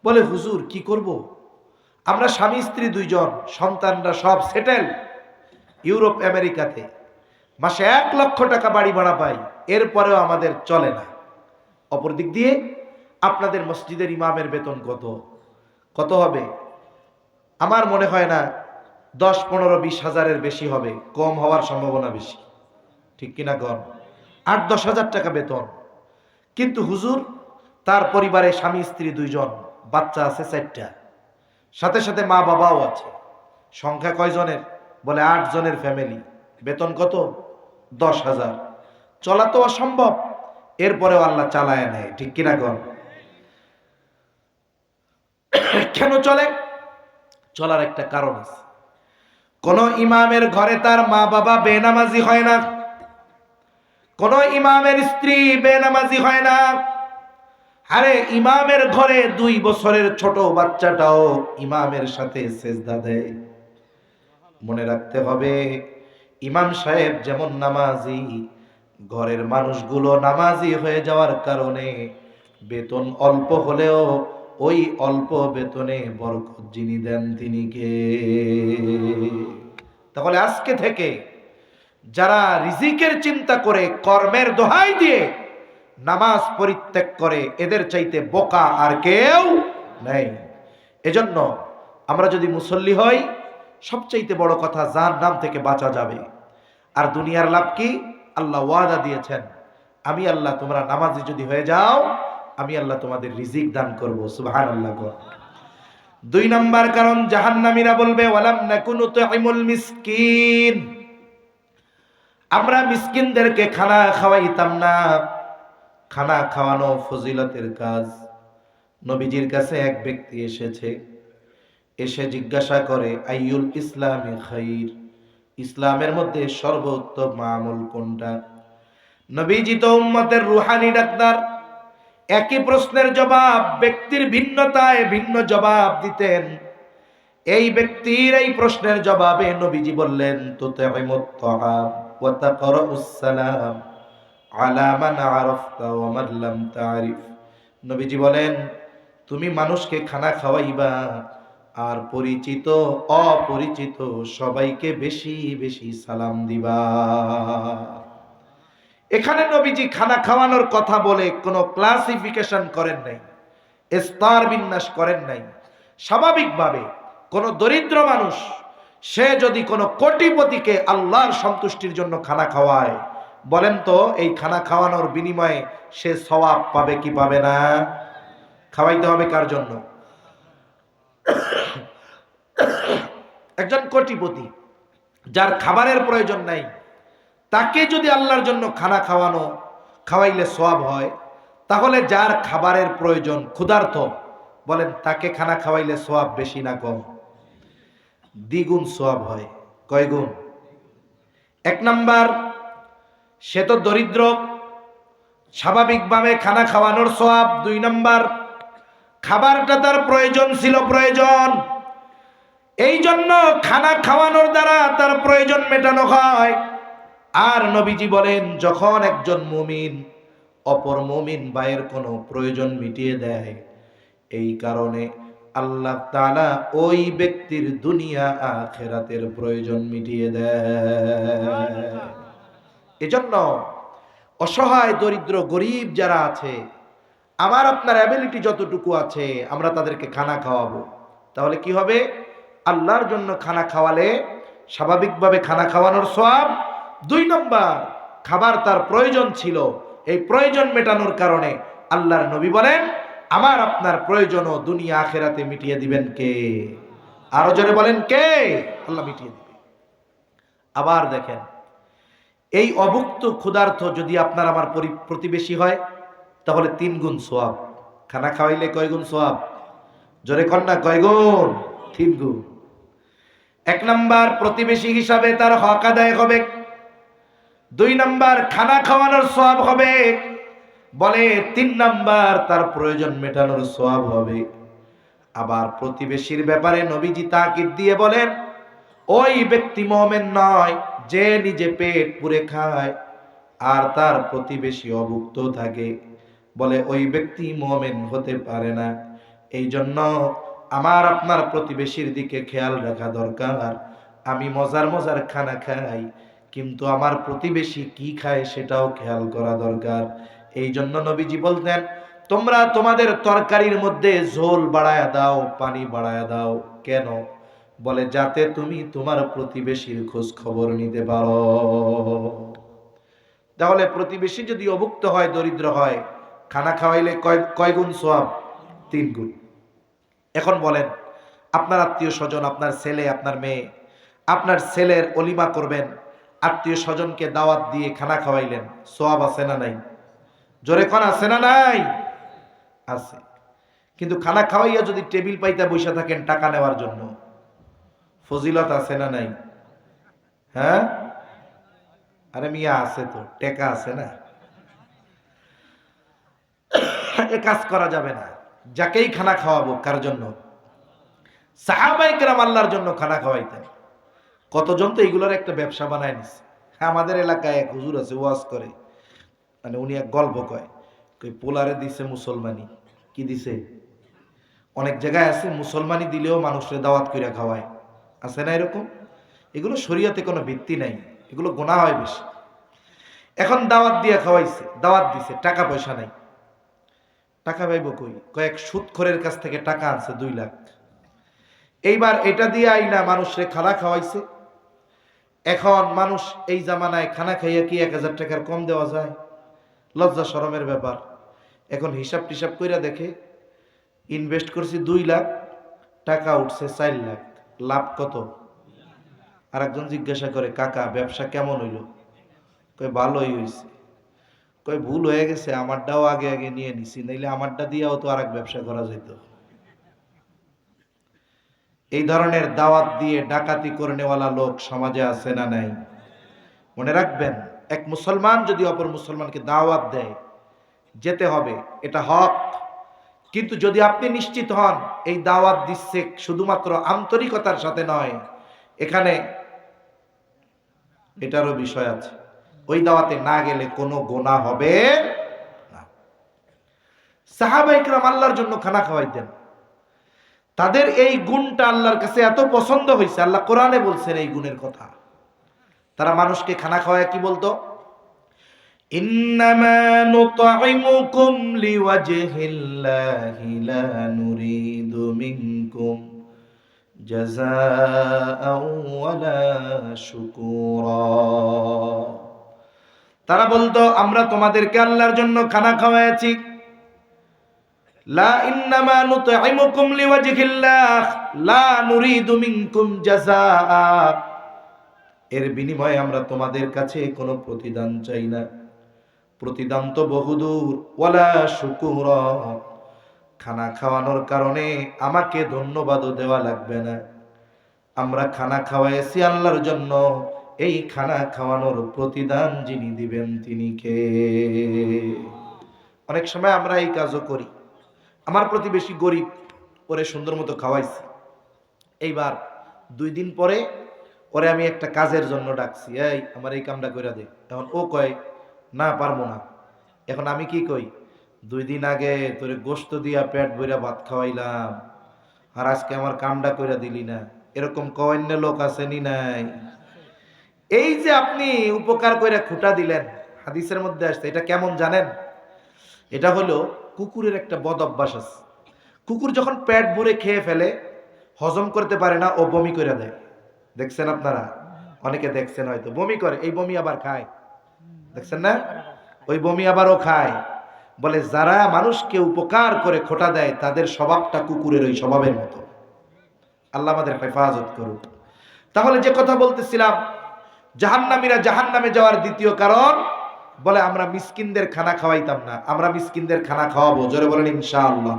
বলে হুজুর কি করব, আমরা স্বামী স্ত্রী দুইজন, সন্তানরা সব সেটেল ইউরোপ আমেরিকাতে, মাসে 1 লক্ষ টাকা বাড়ি ভাড়া পাই, এরপরেও আমাদের চলে না। অপর দিক দিয়ে আপনাদের মসজিদের ইমামের বেতন কত কত হবে? আমার মনে হয় না 10, 15, 20 হাজারের বেশি হবে, কম হওয়ার সম্ভাবনা বেশি, ঠিক কিনা কন? 8-10 হাজার টাকা বেতন। কিন্তু হুজুর তার পরিবারে স্বামী স্ত্রী 2 জন, বাচ্চা আছে 4টা, সাথে সাথে মা বাবাও আছে। সংখ্যা কয়জনের? বলে 8 জনের ফ্যামিলি। বেতন কত? 10,000। চলা তো অসম্ভব, এরপরেও আল্লাহ চালায় নেয়, ঠিক কিনা কন? কেন চলে? চলার একটা কারণ আছে। কোন ইমামের ঘরে তার মা বাবা বেনামাজি হয় না, কোন ইমামের স্ত্রী বেনামাজি হয় না। আরে ইমামের ঘরে 2 বছরের ছোট বাচ্চাটাও ইমামের সাথে সেজদা দেয়। মনে রাখতে হবে, ইমাম সাহেব যেমন নামাজি, ঘরের মানুষগুলো নামাজি হয়ে যাওয়ার কারণে বেতন অল্প হলেও ওই অল্প বেতনে বরকত যিনি দেন তিনি কে? তাহলে আজকে থেকে যারা রিজিকের চিন্তা করে কর্মের দোহাই দিয়ে নামাজ পরিত্যাগ করে, এদের চাইতে বোকা আর কেউ নেই। এজন্য আমরা যদি মুসল্লি হই, সবচাইতে বড় কথা জাহান্নাম থেকে বাঁচা যাবে। আর দুনিয়ার লাভ কি? আল্লাহ ওয়াদা দিয়েছেন, আমি আল্লাহ তোমরা নামাজি যদি হয়ে যাও, আমি আল্লাহ তোমাদের রিজিক দান করব। সুবহানাল্লাহ। 2 নাম্বার কারণ, জাহান্নামীরা বলবে ওয়ালাম নাকুনু তুইমুল মিসকিন, আমরা মিসকিনদেরকে খানা খাওয়াইতাম না। খানা খাওয়ানো ফজিলতের কাজ। নবীজির কাছে এক ব্যক্তি এসেছে, এসে জিজ্ঞাসা করে আইয়ুল ইসলামি খাইর, ইসলামের মধ্যে সর্বোত্তম আমল কোনটা? নবীজি তো উম্মতের রুহানি ডাক্তার, একই প্রশ্নের জবাব ব্যক্তির ভিন্নতায় ভিন্ন জবাব দিতেন। এই ব্যক্তির এই প্রশ্নের জবাবে নবীজি বললেন তুতঈমুত তাআম ওয়া তাকরাউস সালাম আলা মান আরাফতা ওয়া মান লাম তারিফ। নবীজি বলেন, তুমি মানুষকে খানা খাওয়াইবা আর পরিচিত অপরিচিত সবাইকে বেশি বেশি সালাম দিবা। এখানে নবীজি খানা খাওয়ানোর কথা বলে কোনো ক্লাসিফিকেশন করেন নাই, স্তর বিন্যাস করেন নাই। স্বাভাবিকভাবে কোন দরিদ্র মানুষ সে যদি কোনো কোটিপতিকে আল্লাহর সন্তুষ্টির জন্য খানা খাওয়ায়, বলেন তো এই খানা খাওয়ানোর বিনিময়ে সে সওয়াব পাবে কি পাবে না? খাওয়াইতে হবে কার জন্য? একজন কোটিপতি যার খাবারের প্রয়োজন নাই, তাকে যদি আল্লাহর জন্য খানা খাওয়াইলে সওয়াব হয়, তাহলে যার খাবারের প্রয়োজন, ক্ষুধার্ত, বলেন তাকে খানা খাওয়াইলে সওয়াব বেশি না কম? দ্বিগুণ সওয়াব হয়। কয় গুণ? 1 নাম্বার, সে তো দরিদ্র, স্বাভাবিকভাবে খানা খাওয়ানোর সওয়াব। 2 নাম্বার, খাবারটা তার প্রয়োজন ছিল, প্রয়োজন, এই জন্য খানা খাওয়ানোর দ্বারা তার প্রয়োজন মেটানো হয়। আর নবীজি বলেন, যখন একজন মুমিন অপর মুমিন ভাইয়ের কোনো প্রয়োজন মিটিয়ে দেয়, এই কারণে আল্লাহ তাআলা ওই ব্যক্তির দুনিয়া আখিরাতের প্রয়োজন মিটিয়ে দেয়। এজন্য অসহায় দরিদ্র গরিব যারা আছে, আমার আপনার অ্যাবিলিটি যতটুকু আছে আমরা তাদেরকে খানা খাওয়াবো। তাহলে কি হবে? আল্লাহর জন্য খানা খাওয়ালে স্বাভাবিকভাবে খানা খাওয়ানোর সওয়াব। 2 নম্বর, খাবার তার প্রয়োজন ছিল, এই প্রয়োজন মেটানোর কারণে আল্লাহর নবী বলেন আমার আপনার প্রয়োজনও দুনিয়া আখিরাতে মিটিয়ে দিবেন কে? আরো জোরে বলেন কে? আল্লাহ মিটিয়ে দিবে। আবার দেখেন, এই অভুক্ত ক্ষুধার্ত যদি আপনার আমার প্রতিবেশী হয়, তাহলে 3 গুণ সওয়াব। খানা খাওয়াইলে কয় গুণ সওয়াব? জোরে কন না, কয় গুণ? 3 গুণ। 1 নাম্বার, প্রতিবেশী হিসাবে তার হক আদায় হবে। 2 নাম্বার, খানা খাওয়ানোর সওয়াব হবে। বলে 3 নাম্বার, তার প্রয়োজন মেটানোর সওয়াব হবে। আবার প্রতিবেশীর ব্যাপারে নবীজি তাকিদ দিয়ে বলেন, ওই ব্যক্তি মুমিন নয় যে নিজে পেট পুরে খায় আর তার প্রতিবেশী অভুক্ত থাকে। বলে ওই ব্যক্তি মুমিন হতে পারে না। এই জন্য আমার আপনার প্রতিবেশীর দিকে খেয়াল রাখা দরকার। আমি মজার মজার খানা খাই, কিন্তু আমার প্রতিবেশী কি খায় সেটাও খেয়াল করা দরকার। এই জন্য নবীজি বলতেন, তোমরা তোমাদের তরকারির মধ্যে ঝোল বাড়ায়া দাও, পানি বাড়ায়া দাও। কেন? বলে যাতে তুমি তোমার প্রতিবেশীর খোঁজ খবর নিতে পারো। তাহলে প্রতিবেশী যদি অভুক্ত হয়, দরিদ্র হয়, খানা খাওয়াইলে কয় গুণ সওয়াব? 3 গুণ। এখন বলেন, আপনার আত্মীয় স্বজন, আপনার ছেলে, আপনার মেয়ে, আপনার ছেলের অলিমা করবেন, আত্মীয় স্বজনকে দাওয়াত দিয়ে খানা খাওয়াইলেন, সওয়াব আছে না নাই? জোরে কোন আছে না নাই? আছে। কিন্তু খানা খাওয়াইয়া যদি টেবিল পাইতে বসে থাকেন টাকা নেওয়ার জন্য, ফজিলত আছে না নাই? হ্যাঁ, আরে মিয়া আছে তো, টাকা আছে না। এ কাজ করা যাবে না। যাকেই খানা খাওয়াবো, কার জন্য? সাহাবায়ে কেরাম আল্লাহর জন্য খানা খাওয়াইতেন। কতজন তো এইগুলোর একটা ব্যবসা বানায় নিছে। আমাদের এলাকায় এক হুজুর আছে, ওয়াজ করে, মানে উনি এক গল্প কয়, পোলারে দিছে মুসলমানি। কি দিছে? অনেক জায়গায় আছে মুসলমানি দিলেও মানুষের দাওয়াত কইরা খাওয়ায়, আছে না এরকম? এগুলো শরীয়তে কোনো ভিত্তি নাই, এগুলো গুনাহ হয় বেশি। এখন দাওয়াত দিয়ে খাওয়াইছে, দাওয়াত দিছে, টাকা পয়সা নাই। টাকা পাইব কই? কয়েক সুদখোরের কাছ থেকে টাকা আনছে 2 লাখ। এইবার এটা দিয়ে আইনা মানুষরে খানা খাওয়াইছে। এখন মানুষ এই জামানায় খানা খাইয়া কি 1000 টাকার কম দেওয়া যায়? লজ্জা শরমের ব্যাপার। এখন হিসাব টিসাব কইরা দেখে, ইনভেস্ট করছি 2 লাখ, টাকা উঠছে 4 লাখ, লাভ কত? আরেকজন জিজ্ঞাসা করে, কাকা ব্যবসা কেমন হইল? কই ভালোই হইছে। কই ভুল হয়ে গেছে, আমারটাও আগে আগে নিয়ে নিছি, নাইলে আমারটা দিয়েও তো আরেক ব্যবসা করা যেত। এই ধরনের দাওয়াত দিয়ে ডাকাতি করে নেওয়ালা লোক সমাজে আছে না নাই? মনে রাখবেন, এক মুসলমান যদি অপর মুসলমানকে দাওয়াত দেয়, যেতে হবে, এটা হক। কিন্তু যদি আপনি নিশ্চিত হন এই দাওয়াত দিচ্ছে শুধুমাত্র আন্তরিকতার সাথে নয়, এখানে এটারও বিষয় আছে, ওই দাওয়াতে না গেলে কোনো গুনাহ হবে না। সাহাবায়ে কেরাম আল্লাহর জন্য খানা খাওয়াইতেন। তাদের এই গুণটা আল্লাহর কাছে এত পছন্দ হয়েছে, আল্লাহ কোরআনে বলছেন এই গুণের কথা। তারা মানুষকে খানা খাওয়ায় কি বলতো? ইন্নামা নুতঈমুকুম লিওয়াজহিল্লাহি লা নুরিদু মিনকুম জাযাআও ওয়ালা শুকুরা। তারা বলতো, আমরা তোমাদেরকে আল্লাহর জন্য খানা খাওয়াইছি। লা ইন্নামা নুতঈমুকুম লিওয়াজহিল্লাহ লা নুরিদু মিনকুম জাযাআ। এর বিনিময়ে আমরা তোমাদের কাছে কোনো প্রতিদান চাই না। প্রতিদান তো বহুদূর। ওয়ালা শুকুরা, খানা খাওয়ানোর কারণে আমাকে ধন্যবাদও দেওয়া লাগবে না। আমরা খানা খাওয়াইছি আল্লাহর জন্য, এই খানা খাওয়ানোর প্রতিদান যিনি দিবেন তিনি কে? অনেক সময় আমরা এই কাজও করি। আমার প্রতিবেশী গরিব, ওরে সুন্দর মতো খাওয়াইছি। এইবার 2 দিন পরে ওরে আমি একটা কাজের জন্য ডাকছি, এই আমার এই কামটা কইরা দে। এখন ও কয়, না পারবো না। এখন আমি কি কই, 2 দিন আগে তোরে গোশত দিয়া পেট ভইরা ভাত খাওয়াইলাম, আর আজকে আমার কামটা কইরা দিলি না। এরকম কয়ন্য লোক আসেনি নাই? এই যে আপনি উপকার কইরা খুঁটা দিলেন, হাদিসের মধ্যে আসছে, এটা কেমন জানেন? এটা হলো কুকুরের একটা বদ অভ্যাস আছে। কুকুর যখন পেট ভরে খেয়ে ফেলে, হজম করতে পারে না, ও বমি করে দেয়। দেখছেন আপনারা? অনেকে দেখছেন হয়তো, বমি করে, এই বমি আবার খায়। দেখছেন না? ওই বমি আবার ও খায়। বলে যারা মানুষকে উপকার করে খোটা দেয়, তাদের স্বভাবটা কুকুরের ওই স্বভাবের মতো। আল্লাহ আমাদের হেফাজত করুক। তাহলে যে কথা বলতেছিলাম, জাহান্নামীরা জাহান্নামে যাওয়ার দ্বিতীয় কারণ, বলে আমরা মিসকিনদের খানা খাওয়াইতাম না, আমরা মিসকিনদের খানা খাওয়াবো। জোরে বলেন ইনশাআল্লাহ।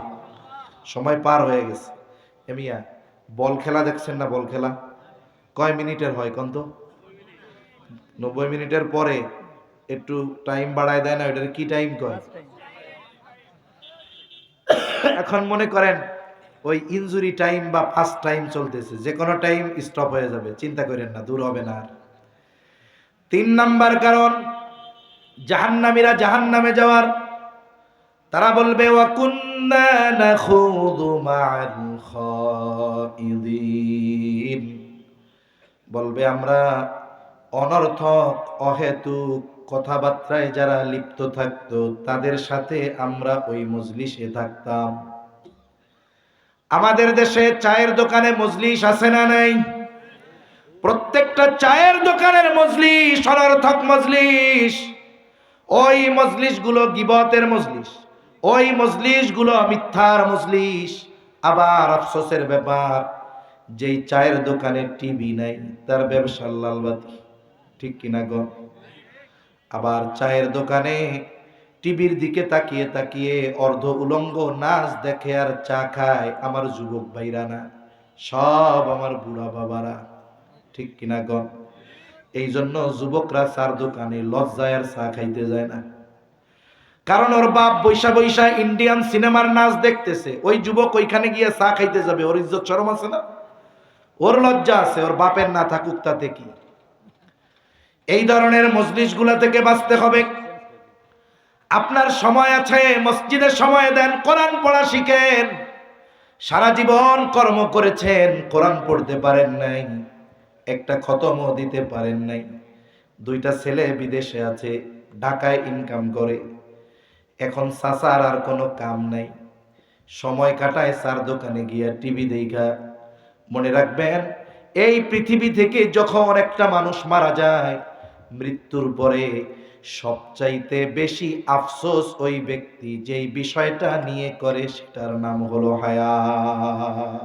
সময় পার হয়ে গেছে। এমিয়া, বল খেলা দেখছেন না? বল খেলা কয় মিনিটের হয় কোন তো? 90 মিনিটের পরে একটু টাইম বাড়ায় দেয় না, ওইটার কি টাইম কয়? এখন মনে করেন ওই ইনজুরি টাইম বা ফার্স্ট টাইম চলতেছে, যে কোনো টাইম স্টপ হয়ে যাবে, চিন্তা করেন না, দূর হবে না আর। 3 নাম্বার কারণ জাহান্নামীরা জাহান্নামে যাওয়ার, তারা বলবে ওয়া কুন্না নাখুযু মা'আল খাইদিন, বলবে আমরা অনর্থক অহেতুক কথাবার্তায় যারা লিপ্ত থাকতো তাদের সাথে আমরা ওই মজলিসে থাকতাম। আমাদের দেশে চায়ের দোকানে মজলিস আছে না নাই? প্রত্যেকটা চায়ের দোকানের মজলিস অনর্থক মজলিস। ওই মজলিসগুলো গীবতের মজলিস, ওই মজলিসগুলো মিথ্যার মজলিস। আবার আফসোসের ব্যাপার, যেই চায়ের দোকানে টিভি নাই তার ব্যবসা লালবাতি, ঠিক কিনা গো? আবার চায়ের দোকানে টিভির দিকে তাকিয়ে তাকিয়ে অর্ধ উলঙ্গ নাচ দেখে আর চা খায় আমার যুবক ভাইরা না, সব আমার বুড়া বাবারা, ঠিক কিনা গো? এই জন্য যুবকরা চার দোকানে লজ্জায় আর চা খাইতে যায় না। কারণ ওর বাপ বৈশা বৈশা ইন্ডিয়ান সিনেমার নাচ দেখতেছে, ওই যুবক ওইখানে গিয়ে চা খাইতে যাবে, ওর ইজ্জত শরম আছে না? ওর লজ্জা আছে, ওর বাপের না থাকুক তাতে কি? এই ধরনের মজলিসগুলা থেকে বাঁচতে হবে। আপনার সময় আছে, মসজিদে সময় দেন, কোরআন পড়া শিখেন। সারা জীবন কর্ম করেছেন, কোরআন পড়তে পারেন নাই, একটা খতমও দিতে পারেন নাই। দুইটা ছেলে বিদেশে আছে, ঢাকায় ইনকাম করে। এখন চাচার আর কোনো কাম নাই, সময় কাটায় চার দোকানে গিয়া টিভি দেখা। মনে রাখবেন, এই পৃথিবী থেকে যখন একটা মানুষ মারা যায়, মৃত্যুর পরে সবচাইতে বেশি আফসোস ওই ব্যক্তি যেই বিষয়টা নিয়ে করে, সেটার নাম হলো হায়াত।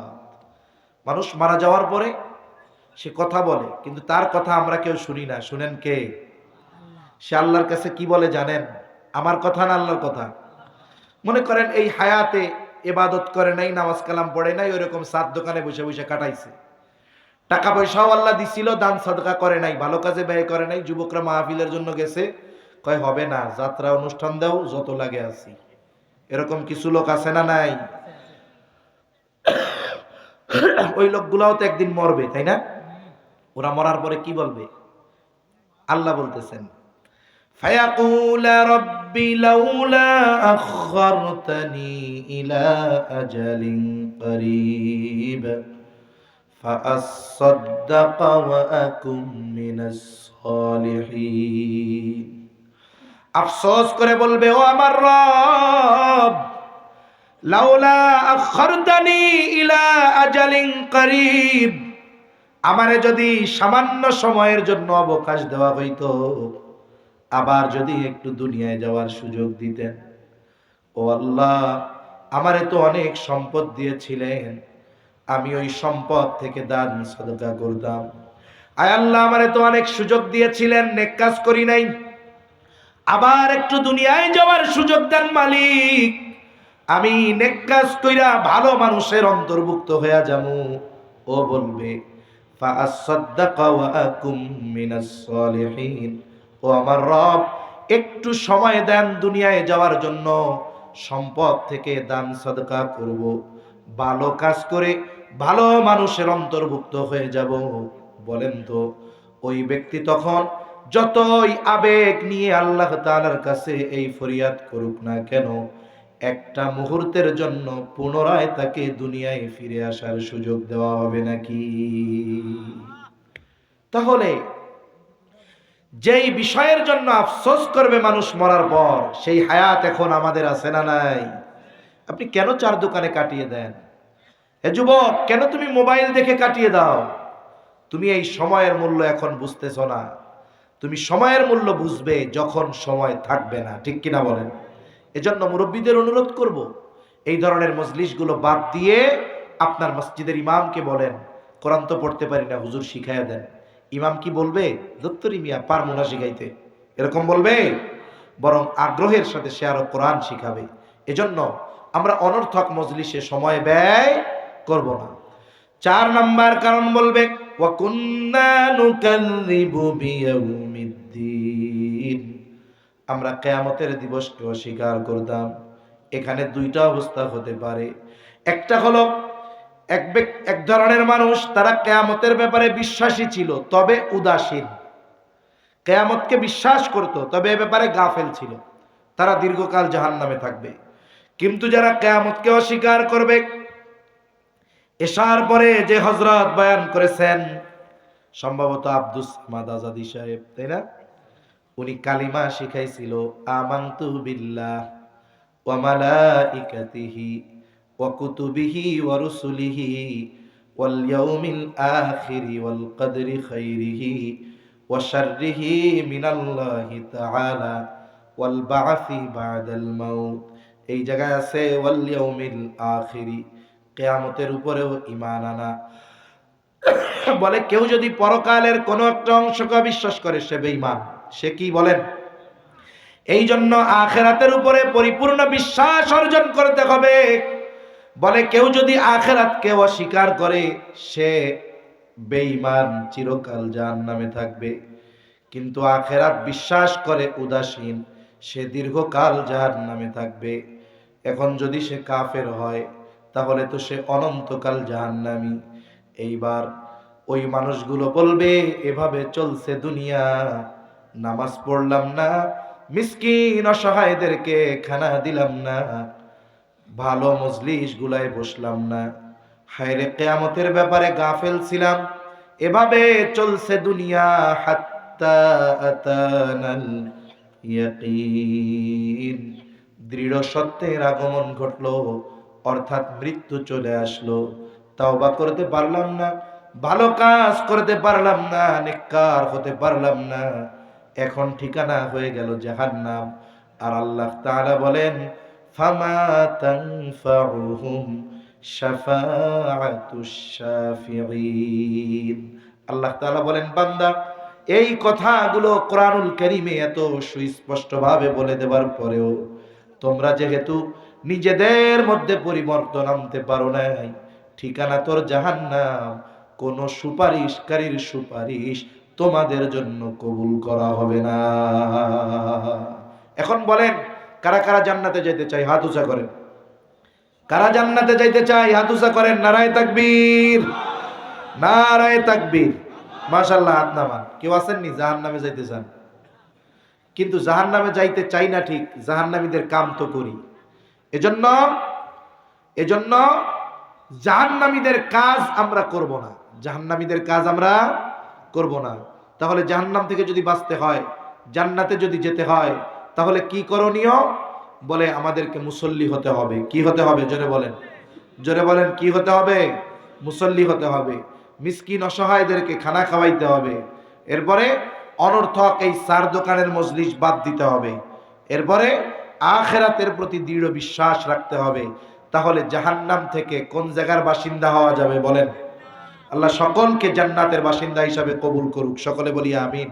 মানুষ মারা যাওয়ার পরে সে কথা বলে, কিন্তু তার কথা আমরা কেউ শুনি না। শুনেন কে? সে আল্লাহর কাছে কি বলে জানেন? আমার কথা না আল্লাহর কথা। মনে করেন এই হায়াতে ইবাদত করে নাই, নামাজ কালাম পড়ে নাই, ওইরকম সাত দোকানে বসে বসে কাটাইছে। টাকা পয়সাও আল্লাহ দিছিল, দান সাদকা করে নাই, ভালো কাজে ব্যয় করে নাই। যুবকরা মাহফিলের জন্য গেছে, কয় হবে না, যাত্রা অনুষ্ঠান দাও, যত লাগে আছি। এরকম কিছু লোক আছে না নাই? ওই লোকগুলাও তো একদিন মরবে, তাই না? ওরা মরার পরে কি বলবে? আল্লাহ বলতেছেন, فيقول رب لولا أخرتني إلى أجل قريب فأصدق وأكن من الصالحين। আফসোস করে বলবে, ও আমার রব, লাউলা আখরতানি ইলা আজালিন করিব, আমারে যদি সামান্য সময়ের জন্য অবকাশ দেওয়া হইতো, আবার যদি একটু দুনিয়ায় যাওয়ার সুযোগ দিতেন। ও আল্লাহ, আমারে তো অনেক সম্পদ দিয়েছিলেন, আমি ওই সম্পদ থেকে দান সাদকা করতাম। আয় আল্লাহ, আমারে তো অনেক সুযোগ দিয়েছিলেন, নেক কাজ করি নাই, আবার একটু দুনিয়ায় যাওয়ার সুযোগ দেন মালিক, আমি নেক কাজ কইরা ভালো মানুষের অন্তর্ভুক্ত হয়ে যাবো। ও বলবে, ফাআসাদদাকা ওয়া আকুম মিনাস সালিহিন, ও আমার রব, একটু সময় দেন দুনিয়ায় যাওয়ার জন্য, সম্পদ থেকে দান সাদকা করব, ভালো কাজ করে ভালো মানুষের অন্তর্ভুক্ত হয়ে যাব। বলেন তো ওই ব্যক্তি তখন যতই আবেগ নিয়ে আল্লাহ তাআলার কাছে এই ফরিয়াদ করুক না কেন, একটা মুহূর্তের জন্য পুনরায় তাকে দুনিয়ায় ফিরে আসার সুযোগ দেওয়া হবে নাকি? তাহলে যেই বিষয়ের জন্য আফসোস করবে মানুষ মরার পর, সেই হায়াত এখন আমাদের আছে না নাই? আপনি কেন চার দোকানে কাটিয়ে দেন? হে যুবক, কেন তুমি মোবাইল দেখে কাটিয়ে দাও? তুমি এই সময়ের মূল্য এখন বুঝতেছ না। তুমি সময়ের মূল্য বুঝবে যখন সময় থাকবে না, ঠিক কিনা বলেন? এজন্য মুরব্বীদের অনুরোধ করব, এই ধরনের মজলিসগুলো বাদ দিয়ে আপনার মসজিদের ইমামকে বলেন, কোরআন তো পড়তে পারি না, হুজুর শিখাইয়া দেন। ইমাম কি বলবে? দত্তরি মিয়া পারমু না শিখাইতে, এরকম বলবে? বরং আগ্রহের সাথে সে আরো কোরআন শিখাবে। এজন্য আমরা অনর্থক মজলিসে সময় ব্যয় করব না। 4 নাম্বার কারণ বলবে, ওয়া কুন্না নুকাল্লিবু বিয়াউমিদ্দিন, আমরা কিয়ামতের দিবসকে অস্বীকার করতাম। এখানে দুইটা অবস্থা হতে পারে। একটা হলো এক ধরনের মানুষ, তারা কিয়ামতের ব্যাপারে বিশ্বাসী ছিল তবে উদাসীন, কিয়ামতকে বিশ্বাস করত তবে এ ব্যাপারে গাফেল ছিল, তারা দীর্ঘকাল জাহান্নামে থাকবে। কিন্তু যারা কিয়ামতকে অস্বীকার করবে, এশার পরে যে হযরত বয়ান করেছেন, সম্ভবত আব্দুস সামাদ আজাদি সাহেব, তাই না? উনি কালিমা শিখাইছিল, আমানতু বিল্লাহ ওয়া মালাইকাতিহি ওয়া কুতুবিহি ওয়া রুসুলিহি ওয়াল ইয়াউমিল আখিরি ওয়াল কদরি খাইরিহি ওয়া শাররিহি মিনাল্লাহি তাআলা ওয়াল বা'সি বা'দাল মাউত। এই জায়গায় আছে ওয়াল ইয়াউমিল আখিরি, কিয়ামতের উপরেও ঈমান আনা। বলে কেউ যদি পরকালের কোন একটা অংশকে বিশ্বাস করে সে বেঈমান। সে কি বলেন? এই জন্য আখিরাতের উপরে পরিপূর্ণ বিশ্বাস অর্জন করতে হবে। বলে কেউ যদি আখিরাতকে অস্বীকার করে সে বেঈমান, চিরকাল জাহান্নামে থাকবে। কিন্তু আখিরাত বিশ্বাস করে উদাসীন, সে দীর্ঘকাল জাহান্নামে থাকবে। এখন যদি সে কাফের হয় তাহলে তো সে অনন্তকাল জাহান্নামী। এইবার ওই মানুষগুলো বলবে, এভাবে চলছে দুনিয়া, নামাজ পড়লাম না, মিসকিন অসহায়দেরকে খানা দিলাম না, ভালো মজলিস গুলায় বসলাম না, হায়রে কিয়ামতের ব্যাপারে গাফেল ছিলাম। এভাবে চলছে দুনিয়া হাত্তা আতানাল ইয়াকিন। দৃঢ় সত্যের আগমন ঘটলো, অর্থাৎ মৃত্যু চলে আসলো। তাওবা করতে পারলাম না, ভালো কাজ করতে পারলাম না, নেককার হতে পারলাম না, এখন ঠিকানা হয়ে গেল জাহান্নাম। আর আল্লাহ তাআলা বলেন, ফামা তানফাউহুম শাফাআতুশ শাফিঈন। আল্লাহ তাআলা বলেন, বান্দা এই কথাগুলো কোরআনুল কারীমে এত সুস্পষ্টভাবে বলে দেওয়ার পরেও তোমরা যেহেতু নিজেদের মধ্যে পরিবর্তন আনতে পারো নাই, ঠিকানা তোর জাহান্নাম। কোন সুপারিশকারীর সুপারিশ তোমাদের জন্য কবুল করা হবে না। এখন বলেন, কারা কারা জান্নাতে যেতে চাই? হাত উঁচা করেন। কারা জান্নাতে যাইতে চাই? হাত উঁচা করেন। নারায়ে তাকবীর, নারায়ে তাকবীর। মাশাআল্লাহ, হাত নামান। কেউ আছেননি জাহান্নামে যাইতে চান? কিন্তু জাহান্নামে যাইতে চাই না ঠিক, জাহান্নামীদের কাম তো করি। এজন্য জাহান্নামীদের কাজ আমরা করব না, জাহান্নামীদের কাজ আমরা করব না। তাহলে জাহান্নাম থেকে যদি বাঁচতে হয়, জান্নাতে যদি যেতে হয়, তাহলে কি করণীয়? বলে আমাদেরকে মুসল্লি হতে হবে। কি হতে হবে? জোরে বলেন, জোরে বলেন, কি হতে হবে? মুসল্লি হতে হবে। মিসকিন অসহায়দেরকে খানা খাওয়াইতে হবে। এরপরে অনর্থক এই চার দোকানের মজলিস বাদ দিতে হবে। এরপরে আখিরাতের প্রতি দৃঢ় বিশ্বাস রাখতে হবে। তাহলে জাহান্নাম থেকে কোন জায়গার বাসিন্দা হওয়া যাবে? বলেন। আল্লাহ সকলকে জান্নাতের বাসিন্দা হিসাবে কবুল করুক। সকলে বলি আমিন।